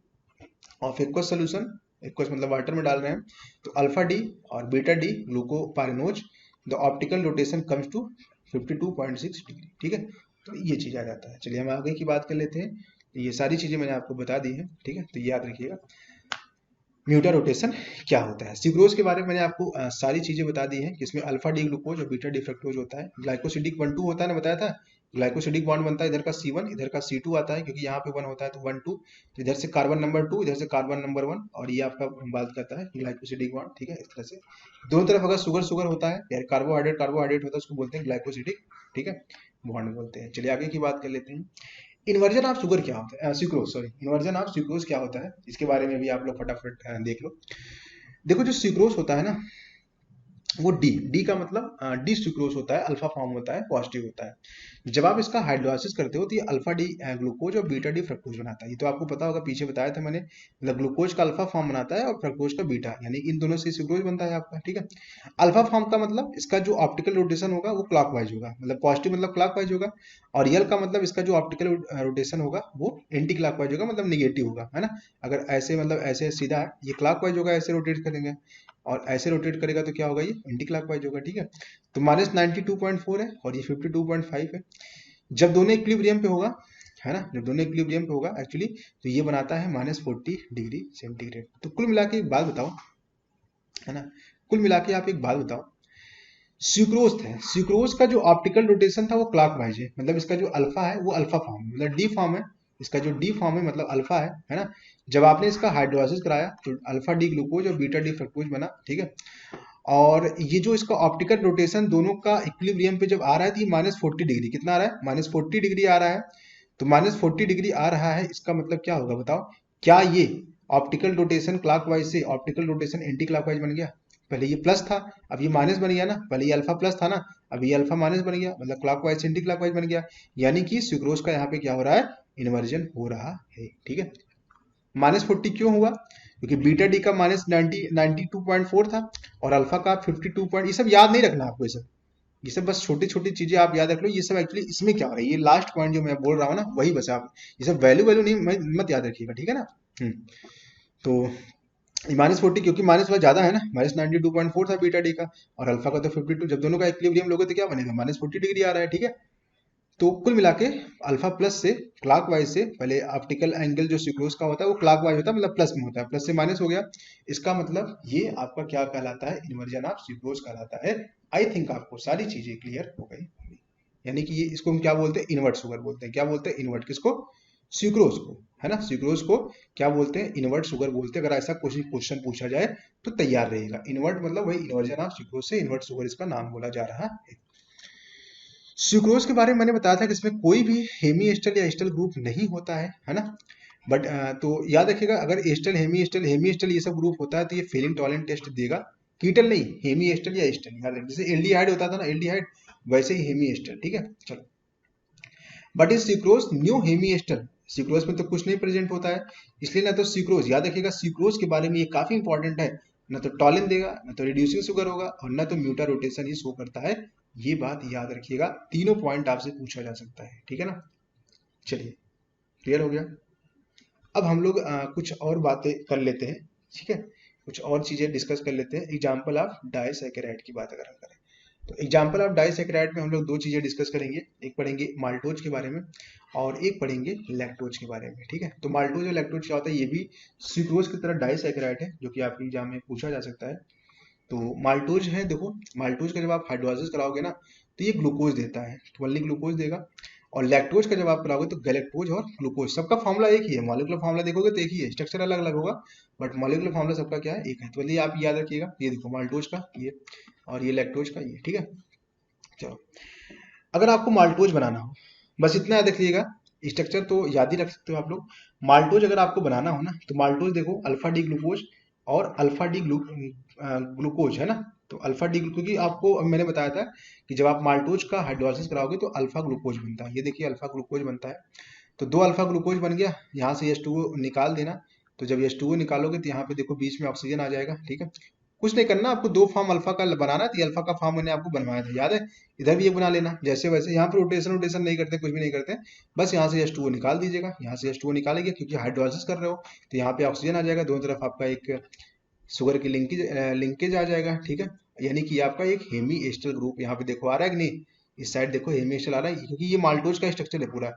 of aqueous solution, aqueous मतलब वाटर में डाल रहे हैं, तो अल्फा डी और beta D glucopyranose, the optical rotation comes to 52.6 degree. ठीक है, तो ये चीज आ जाता है। चलिए हम आगे की बात कर लेते हैं। तो ये सारी चीजें मैंने आपको बता दी है। ठीक है, तो याद रखिएगा म्यूटा रोटेशन क्या होता है। सुक्रोज के बारे में मैंने आपको सारी चीजें बता दी है कि इसमें अल्फा डी ग्लूकोज और बीटा डी फ्रक्टोज होता है। ग्लाइकोसिडिक 1,2 होता है ना, बताया था। ग्लाइकोसिडिक बॉन्ड बनता है, इधर का C1 इधर का C2 आता है, क्योंकि यहाँ पे 1 होता है तो 1 2, तो इधर से कार्बन नंबर 2 इधर से कार्बन नंबर 1, और ये आपका बात करता है ग्लाइकोसिडिक बॉन्ड। ठीक है, इस तरह से दोनों तरफ अगर शुगर शुगर होता है यार, कार्बोहाइड्रेट कार्बोहाइड्रेट होता है, उसको बोलते हैं ग्लाइकोसिडिक, ठीक है, बॉन्ड बोलते हैं। चलिए आगे की बात कर लेते हैं। इन्वर्जन ऑफ शुगर क्या होता है? Sucrose, sorry, inversion of sucrose क्या होता है, इसके बारे में भी आप लोग फटाफट देख लो। देखो, जो सुक्रोज होता है ना, वो डी का मतलब डी सुक्रोज होता है, अल्फा फॉर्म होता है, पॉजिटिव होता है। जब आप इसका हाइड्रोलाइसिस करते हो तो ये अल्फा डी ग्लूकोज और बीटा डी फ्रक्टोज बनाता है। ये तो आपको पता होगा, पीछे बताया था मैंने, मतलब ग्लूकोज का अल्फा फॉर्म बनाता है और फ्रक्टोज का बीटा, यानी इन दोनों से सुक्रोज बनता है आपका। ठीक है, अल्फा फॉर्म का मतलब इसका जो ऑप्टिकल रोटेशन होगा वो क्लॉकवाइज होगा, मतलब पॉजिटिव मतलब क्लॉकवाइज होगा, और यल का मतलब इसका जो ऑप्टिकल रोटेशन होगा वो एंटी क्लॉकवाइज होगा, मतलब निगेटिव होगा, है ना? अगर ऐसे मतलब ऐसे सीधा है, ये क्लॉकवाइज होगा, ऐसे रोटेट करेंगे, और ऐसे रोटेट करेगा तो क्या होगा? ये एंटी क्लॉकवाइज होगा। ठीक है, तो -92.4 है और ये 52.5 है। जब दोनों इक्विलिब्रियम पे होगा, है ना, जब दोनों इक्विलिब्रियम पे होगा एक्चुअली, तो ये बनाता है -40 डिग्री सेंटीग्रेड। तो कुल मिला के एक बात बताओ, है ना, कुल मिला के आप एक बात बताओ, सुक्रोज है, सुक्रोज का जो ऑप्टिकल रोटेशन था वो क्लॉकवाइज है, मतलब इसका जो अल्फा है वो अल्फा फॉर्म है, मतलब डी फॉर्म है, इसका जो डी फॉर्म है मतलब अल्फा है ना? जब आपने इसका हाइड्रोलाइसिस कराया तो अल्फा डी ग्लूकोज और बीटा डी फ्रक्टोज बना। ठीक है, और ये जो इसका ऑप्टिकल रोटेशन दोनों का इक्विलिब्रियम पे जब आ रहा है तो ये -40 डिग्री, कितना आ रहा है? -40 डिग्री आ रहा है। तो -40 डिग्री आ रहा है, इसका मतलब क्या होगा बताओ? क्या ये ऑप्टिकल रोटेशन क्लॉकवाइज से ऑप्टिकल रोटेशन एंटी क्लॉकवाइज बन गया? पहले ये प्लस था, अब ये माइनस बन गया ना, पहले ये अल्फा प्लस था ना, अब ये अल्फा माइनस बन गया, मतलब क्लॉकवाइज से एंटी क्लॉकवाइज बन गया, यानी कि सुक्रोज का यहाँ पे क्या हो रहा है? इन्वर्जन हो रहा है। ठीक है, -40 क्यों हुआ? क्योंकि बीटा डी का -92.4 था और अल्फा का 52 पॉइंट, ये सब याद नहीं रखना आपको, ये सब बस छोटी छोटी चीजें आप याद रख लो। ये सब एक्चुअली इसमें क्या हो रहा है, ये लास्ट पॉइंट जो मैं बोल रहा हूँ ना, वही बस आप ये सब वैल्यू वैल्यू नहीं मत याद रखिएगा, ठीक है ना? तो -40 क्योंकि माइनस वाला ज्यादा है ना, -92.4 था बीटा डी का और अल्फा का तो 52, जब दोनों का इक्विलिब्रियम लोगे तो क्या बनेगा? -40 डिग्री आ रहा है। ठीक है, तो कुल मिला के अल्फा प्लस से क्लॉकवाइज से, पहले ऑप्टिकल एंगल जो सुक्रोज का होता है वो क्लॉकवाइज होता है, मतलब प्लस में होता है, प्लस से माइनस हो गया, इसका मतलब ये आपका क्या कहलाता है? इन्वर्जन ऑफ सुक्रोज कहलाता है। आई थिंक आपको सारी चीजें क्लियर हो गई, यानी कि ये इसको हम क्या बोलते हैं? इन्वर्ट शुगर बोलते हैं। क्या बोलते हैं? इन्वर्ट, किसको? सुक्रोज को, है ना, सुक्रोज को क्या बोलते हैं, इनवर्ट शुगर बोलते हैं। अगर ऐसा क्वेश्चन पूछा जाए तो तैयार रहेगा। इनवर्ट मतलब वही इन्वर्जन ऑफ सुक्रोज से इनवर्ट शुगर इसका नाम बोला जा रहा है। सुक्रोज के बारे में मैंने बताया था कि इसमें कोई भी हेमी एस्टर या एस्टर ग्रुप नहीं होता है ना। बट तो याद रखिएगा, अगर एस्टर हेमी एस्टर ये सब ग्रुप होता है तो ये फेलिंग टॉलेंट टेस्ट देगा। कीटल नहीं, हेमी एस्टर या एस्टर, याद रखिए। जैसे एल्डिहाइड होता था ना, एल्डिहाइड, वैसे ही हेमी एस्टर, ठीक है। चलो, but is sucrose new hemi ester, sucrose में तो कुछ नहीं प्रेजेंट होता है, इसलिए ना तो सुक्रोज, याद रखिएगा सुक्रोज के बारे में ये काफी इंपॉर्टेंट है, ना तो टॉलिन देगा, ना तो रिड्यूसिंग शुगर होगा, और ना तो म्यूटा रोटेशन ये शो करता है। ये बात याद रखिएगा, तीनों पॉइंट आपसे पूछा जा सकता है, ठीक है ना। चलिए, क्लियर हो गया। अब हम लोग कुछ और बातें कर लेते हैं, ठीक है, कुछ और चीजें डिस्कस कर लेते हैं। एग्जाम्पल ऑफ डाइसैकेराइड की बात अगर हम करें तो एग्जाम्पल ऑफ डाइसैकेराइड में हम लोग दो चीजें डिस्कस करेंगे। एक पढ़ेंगे माल्टोज के बारे में और एक पढ़ेंगे लैक्टोज के बारे में, ठीक है। तो माल्टोज और लैक्टोज क्या होता है, ये भी सुक्रोज की तरह डाइसैकेराइड है, जो कि आपके एग्जाम में पूछा जा सकता है। तो माल्टोज है, देखो माल्टोज का जब आप हाइड्रोलाइसिस कराओगे ना तो ये ग्लूकोज देता है, ओनली ग्लूकोज देगा। और लैक्टोज का जब आप कराओगे तो गैलेक्टोज और ग्लूकोज, सबका फॉर्मूला एक ही है, मॉलिक्यूलर फॉर्मूला देखोगे तो एक ही है, स्ट्रक्चर अलग अलग होगा, बट मॉलिक्यूलर फॉर्मूला सबका क्या है, एक है। तो ये आप याद रखिएगा, ये देखो माल्टोज का ये, और ये लैक्टोज का ये, ठीक है। चलो, अगर आपको माल्टोज बनाना हो, बस इतना याद रखिएगा, स्ट्रक्चर तो याद ही रख सकते हो आप लोग। माल्टोज अगर आपको बनाना हो ना तो माल्टोज देखो अल्फा डी ग्लूकोज और अल्फा डी ग्लूकोज, है ना। तो अल्फा डी, क्योंकि आपको मैंने बताया था कि जब आप माल्टोज का हाइड्रोलाइसिस कराओगे तो अल्फा ग्लूकोज बनता है, ये देखिए अल्फा ग्लूकोज बनता है। तो दो अल्फा ग्लूकोज बन गया, यहाँ से H2O निकाल देना। तो जब H2O निकालोगे तो यहाँ पे देखो बीच में ऑक्सीजन आ जाएगा, ठीक है। कुछ नहीं करना, आपको दो फॉर्म अल्फा का बनाना है, तो अल्फा का फॉर्म मैंने आपको बनवाया था, याद है। इधर भी ये बना लेना, जैसे वैसे। यहाँ पे रोटेशन रोटेशन नहीं करते, कुछ भी नहीं करते, बस यहाँ से H2O निकाल दीजिएगा। यहाँ से H2O निकालेंगे क्योंकि हाइड्रोलाइसिस कर रहे हो, तो यहाँ पे ऑक्सीजन आ जाएगा, दोनों तरफ आपका एक शुगर की लिंकेज आ जाएगा, ठीक है। यानी कि आपका एक हेमी एस्टर ग्रुप यहाँ पे देखो आ रहा है कि नहीं, इस साइड देखो हेमी एस्टर आ रहा है, क्योंकि ये माल्टोज का स्ट्रक्चर है पूरा।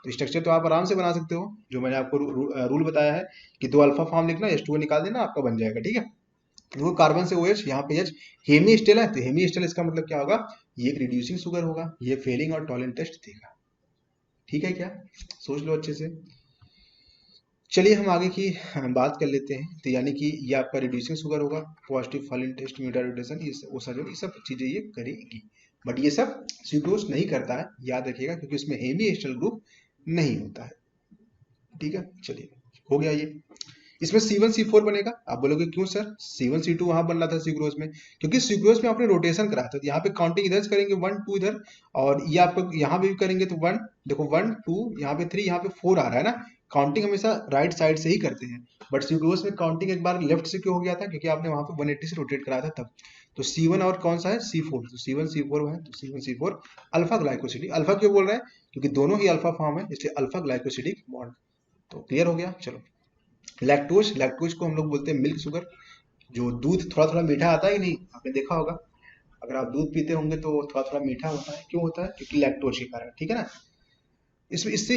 तो स्ट्रक्चर तो आप आराम से बना सकते हो, जो मैंने आपको रूल बताया है कि दो अल्फा फॉर्म लिखना, H2O निकाल देना, आपका बन जाएगा, ठीक है। वो कार्बन से OH, यहाँ पे H, हेमी स्टेल है, तो हेमी स्टेल इसका मतलब क्या होगा, ये एक रिड्यूसिंग शुगर होगा, ये फेलिंग और टॉलेंट टेस्ट देगा, ठीक है क्या, सोच लो अच्छे से। चलिए हम आगे की बात कर लेते हैं। तो यानी कि ये आपका रिड्यूसिंग शुगर होगा, पॉजिटिव फॉलिन टेस्ट, म्यूटा रोटेशन, ये सब चीजें ये करेगी। बट ये सब सुक्रोज नहीं करता है, याद रखिएगा, क्योंकि इसमें हेमी एस्टर ग्रुप नहीं होता है, ठीक है। चलिए, हो गया ये। इसमें C1C4 बनेगा। आप बोलोगे क्यों सर, C1C2 वहां बन रहा था सुक्रोज में, क्योंकि सुक्रोज में आपने रोटेशन कराया था, तो यहाँ पे काउंटिंग इधर से करेंगे 1 2 इधर, और ये आपको यहाँ पे भी करेंगे तो 1, देखो 1 2, यहाँ पे 3, यहाँ पे 4 आ रहा है ना। काउंटिंग हमेशा राइट साइड से ही करते हैं, बट सुक्रोज में काउंटिंग एक बार लेफ्ट से क्यों हो गया था, क्योंकि आपने वहां पे 180 से रोटेट कराया था तब। तो C1 और कौन सा है, C4, तो C1C4 है, तो C1C4 अल्फा ग्लाइकोसिडिक। अल्फा क्यों बोल रहे हैं, क्योंकि दोनों ही अल्फा फॉर्म है, इसलिए अल्फा ग्लाइकोसिडिक बॉन्ड। तो क्लियर हो गया। चलो, लैक्टोज, लैक्टोज को हम लोग बोलते हैं मिल्क शुगर। जो दूध थोड़ा थोड़ा मीठा आता है कि नहीं, आपने देखा होगा, अगर आप दूध पीते होंगे तो थोड़ा थोड़ा मीठा होता है, क्यों होता है, क्योंकि लैक्टोज के कारण, ठीक है ना। इससे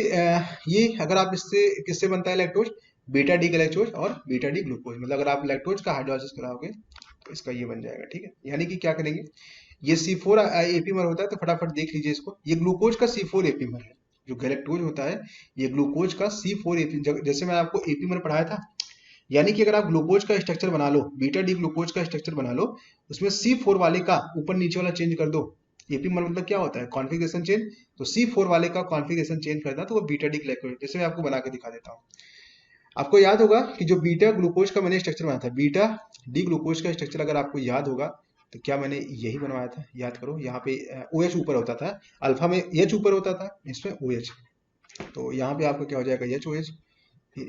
ये अगर आप इससे किससे बनता है लैक्टोज, बीटा डी गैलेक्टोज और बीटा डी ग्लूकोज, मतलब अगर आप लैक्टोज का हाइड्रोलाइसिस कराओगे तो इसका ये बन जाएगा, ठीक है। यानी कि क्या करेंगे, ये C4 एपीमर होता है, तो फटाफट देख लीजिए इसको, ये ग्लूकोज का C4 एपीमर है। जो गैलेक्टोज होता है ये ग्लूकोज का C4 एपीमर, जैसे मैं आपको एपीमर पढ़ाया था। यानी कि अगर आप ग्लूकोज का स्ट्रक्चर बना लो, बीटा डी ग्लूकोज का स्ट्रक्चर बना लो, उसमें C4 वाले का ऊपर नीचे वाला चेंज कर दो। एपीमर मतलब क्या होता है, कॉन्फ़िगरेशन चेंज। तो C4 वाले का कॉन्फ़िगरेशन चेंज करना तो वो बीटा डी ग्लाइकोज, जैसे मैं आपको बना के दिखा देता हूँ। आपको याद होगा कि जो बीटा ग्लूकोज का मैंने स्ट्रक्चर बनाया था, बीटा डी ग्लूकोज का स्ट्रक्चर अगर आपको याद होगा तो क्या मैंने यही बनवाया था, याद करो। यहाँ पे OH ऊपर होता था, अल्फा में H ऊपर होता था, इसमें OH। तो यहाँ पे आपका क्या हो जाएगा, HOH।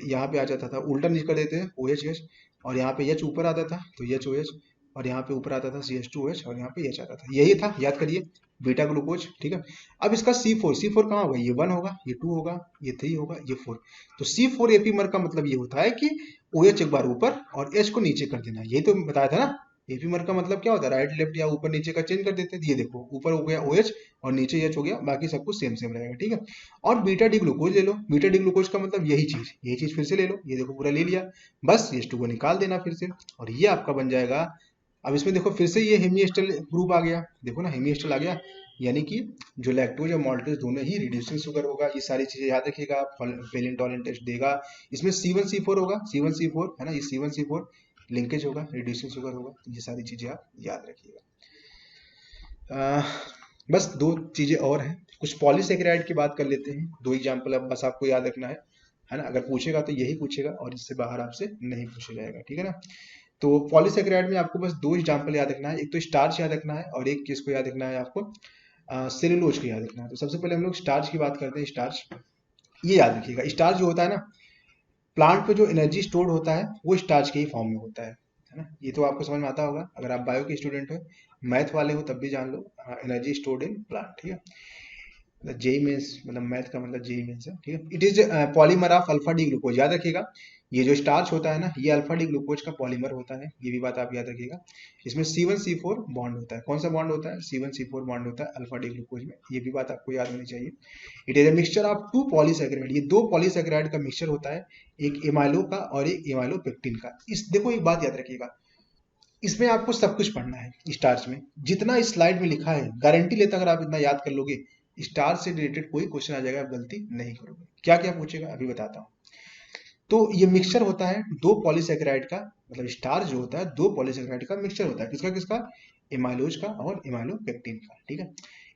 यहाँ पे आ जाता था, उल्टा नीचे कर देते हैं OH, और यहाँ पे H ऊपर आता था तो HOH, और यहाँ पे ऊपर आता था CH2OH, और यहाँ पे H आता था, यही था, याद करिए, बीटा ग्लूकोज, ठीक है। अब इसका C4 कहाँ होगा, ये 1 होगा, ये 2 होगा, ये 3 होगा, ये 4। तो C4 एपीमर का मतलब ये होता है कि OH एक बार ऊपर और H को नीचे कर देना, यही तो बताया था ना। एपीमर का मतलब क्या होता है, राइट लेफ्ट या ऊपर नीचे का चेंज कर देते हैं। ये देखो, ऊपर हो गया OH और नीचे H हो गया, बाकी सब कुछ सेम सेम रहेगा, ठीक है। और बीटा डी ग्लूकोज ले लो, बीटा डी ग्लूकोज का मतलब यही चीज फिर से ले लो, ये देखो पूरा ले लिया, बस H2 को निकाल देना फिर से, और ये आपका बन जाएगा। अब इसमें देखो फिर से ये हेमी एस्टर ग्रुप आ गया, देखो ना हेमी एस्टर आ गया, यानी कि जो लैक्टोज और माल्टोज दोनों ही रिड्यूसिंग शुगर होगा। ये सारी चीजें याद रखिएगा, फेलिन टॉलरेंट टेस्ट देगा। इसमें C1C4 होगा, C1C4 है ना, ये C1C4 लिंकेज होगा, रिड्यूसिंग शुगर होगा। ये सारी चीजें आप याद रखिएगा। बस दो चीजें और हैं, कुछ पॉलीसेकेराइड की बात कर लेते हैं। दो एग्जाम्पल अब बस आपको याद रखना है ना। अगर पूछेगा तो यही पूछेगा और इससे बाहर आपसे नहीं पूछा जाएगा, ठीक है ना। तो पॉलीसेकेराइड में आपको बस दो एग्जाम्पल याद रखना है, एक तो स्टार्च याद रखना है और एक किसको याद रखना है आपको, सेलुलोज को याद रखना है। तो सबसे पहले हम लोग स्टार्च की बात करते हैं। स्टार्च, ये याद रखिएगा, स्टार्च जो होता है ना, प्लांट पे जो एनर्जी स्टोर्ड होता है वो स्टार्च के ही फॉर्म में होता है ना। ये तो आपको समझ में आता होगा, अगर आप बायो के स्टूडेंट हो, मैथ वाले हो तब भी जान लो, एनर्जी स्टोर्ड इन प्लांट, ठीक है। जेई मीन्स मतलब मैथ का मतलब जेई मीन्स है, ठीक है। It is polymer of alpha D glucose, याद रखिएगा। ये जो स्टार्च होता है ना, ये अल्फा डी ग्लूकोज का पॉलीमर होता है, ये भी बात आप याद रखिएगा। इसमें C1C4 बॉन्ड होता है। कौन सा बॉन्ड होता है? C1C4 बॉन्ड होता है अल्फा डी ग्लूकोज में, ये भी बात आपको याद होनी चाहिए। It is a mixture of two polysaccharide, ये दो पॉलीसेकेराइड का मिक्सचर होता है, एक एमाइलो का और एक एमाइलोपेक्टिन का। इस देखो एक बात याद रखिएगा, इसमें आपको सब कुछ पढ़ना है। स्टार्च में जितना इस स्लाइड में लिखा है, गारंटी लेता अगर आप इतना याद कर लोगे, स्टार्च से रिलेटेड कोई क्वेश्चन आ जाएगा, आप गलती नहीं करोगे। क्या क्या पूछेगा अभी बताता हूँ। तो ये मिक्सचर होता है दो पॉलीसेकेराइड का, मतलब स्टार्च जो होता है दो पॉलीसेकेराइड का मिक्सचर होता है। किसका किसका? एमाइलोज का और एमाइलोपेक्टिन का, ठीक है।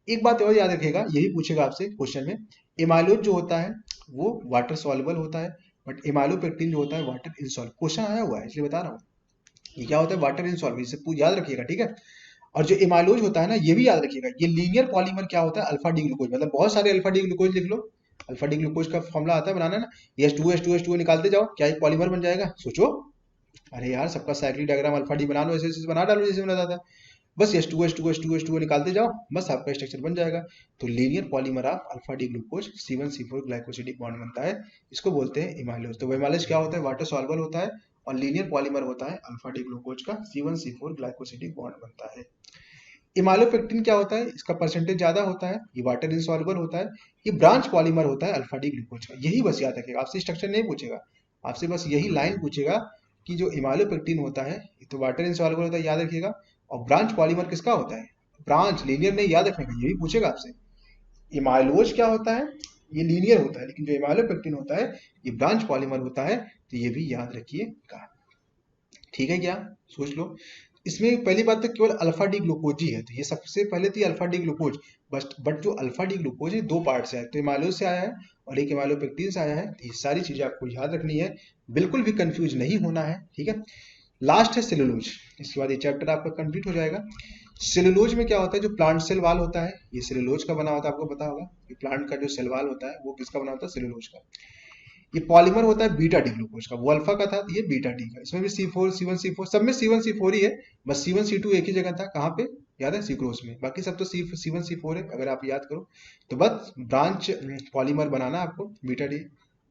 एक बात और याद रखिएगा, यही पूछेगा आपसे क्वेश्चन में, एमाइलोज जो होता है वो वाटर सॉल्युबल होता है, बट एमाइलोपेक्टिन जो होता है वाटर इनसॉल्युबल। क्वेश्चन आया हुआ है इसलिए बता रहा हूँ, ये क्या होता है? वाटर इनसॉल्युबल, इसे याद रखिएगा, ठीक है। और जो एमाइलोज होता है ना, ये भी याद रखिएगा, ये लीनियर पॉलीमर क्या होता है? अल्फा डी ग्लूकोज, मतलब बहुत सारे अल्फा डी ग्लूकोज लिख लो। अल्फा डी ग्लूकोज का फॉर्मूला आता है बनाना ना, H2H2H2 निकालते जाओ, क्या एक पॉलीमर बन जाएगा? सोचो। अरे यार, सबका साइक्लिक डायग्राम अल्फा डी बना लो, ऐसे ऐसे बना डालो जैसे बनाता था। बस H2H2H2H2 निकालते जाओ, बस आपका स्ट्रक्चर बन जाएगा। तो linear polymer of alpha D glucose C1C4 glycosidic bond बनता है, इसको बोलते हैं एमाइलोज। तो एमाइलोज क्या होता है? वाटर सॉल्युबल होता है और लीनियर पॉलीमर होता है अल्फा डी ग्लूकोज का, C1C4 ग्लाइकोसिडिक बॉन्ड बनता है। इमाइलोपेक्टिन क्या होता है? इसका परसेंटेज ज्यादा होता है, ये वाटर इनसॉल्युबल होता है, ये ब्रांच पॉलीमर होता है अल्फा डी ग्लूकोज का। यही बस याद रखिएगा, आपसे स्ट्रक्चर नहीं पूछेगा, आपसे बस यही लाइन पूछेगा कि जो इमाइलोपेक्टिन होता है ये तो वाटर इनसॉल्युबल होता है, याद रखिएगा। और ब्रांच पॉलीमर किसका होता है? ब्रांच, लीनियर नहीं, याद रखने का, ये भी पूछेगा आपसे। इमाइलोज क्या होता है? ये लीनियर होता है, लेकिन जो इमाइलोपेक्टिन होता है ये ब्रांच पॉलीमर होता है, तो ये भी याद रखिएगा, ठीक है क्या? सोच लो। इसमें पहली बात तो केवल अल्फा डी ग्लूकोज ही है, तो ये सबसे पहले थी अल्फा डी ग्लूकोज। बट जो अल्फा डी ग्लूकोज है दो पार्ट से है, तो एमाइलोज से आया है और एक एमाइलोपेक्टिन से आया है। तो ये सारी चीजें आपको याद रखनी है, बिल्कुल भी कंफ्यूज नहीं होना है, ठीक है। लास्ट है सेलुलोज, इसके बाद ये चैप्टर आपका कंप्लीट हो जाएगा। सेलुलोज में क्या होता है? जो प्लांट सेल वाल होता है ये सेलुलोज का बना होता है, आपको पता होगा। ये प्लांट का जो सेल वाल होता है वो किसका बना होता है? सेलुलोज का। ये पॉलीमर होता है बीटा डी ग्लूकोज का, वो अल्फा का था, ये बीटा डी का। इसमें भी C4 C1C4 सब में C1C4 ही है, बस C1C2 एक ही जगह था, कहाँ पे? याद है? सिक्रोज में। बाकी सब तो C1C4 है, अगर आप याद करो तो। बस ब्रांच पॉलीमर बनाना आपको बीटा डी,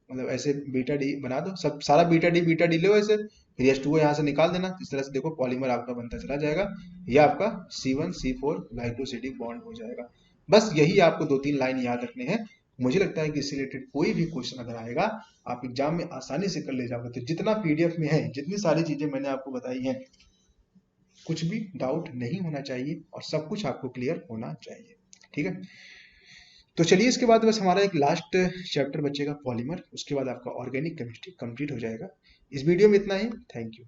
मतलब ऐसे बीटा डी बना दो, सब सारा बीटा डी लो ऐसे, फिर H2O यहाँ से निकाल देना। इस तरह से देखो पॉलीमर आपका बनता चला जाएगा, ये आपका C1C4 ग्लाइकोसिडिक बॉन्ड हो जाएगा। बस यही आपको दो तीन लाइन याद रखने हैं। मुझे लगता है कि इससे रिलेटेड कोई भी क्वेश्चन अगर आएगा आप एग्जाम में आसानी से कर ले जाओगे। तो जितना PDF में है, जितनी सारी चीजें मैंने आपको बताई हैं, कुछ भी डाउट नहीं होना चाहिए और सब कुछ आपको क्लियर होना चाहिए, ठीक है। तो चलिए, इसके बाद बस हमारा एक लास्ट चैप्टर बचेगा पॉलीमर, उसके बाद आपका ऑर्गेनिक केमिस्ट्री कंप्लीट हो जाएगा। इस वीडियो में इतना ही, थैंक यू।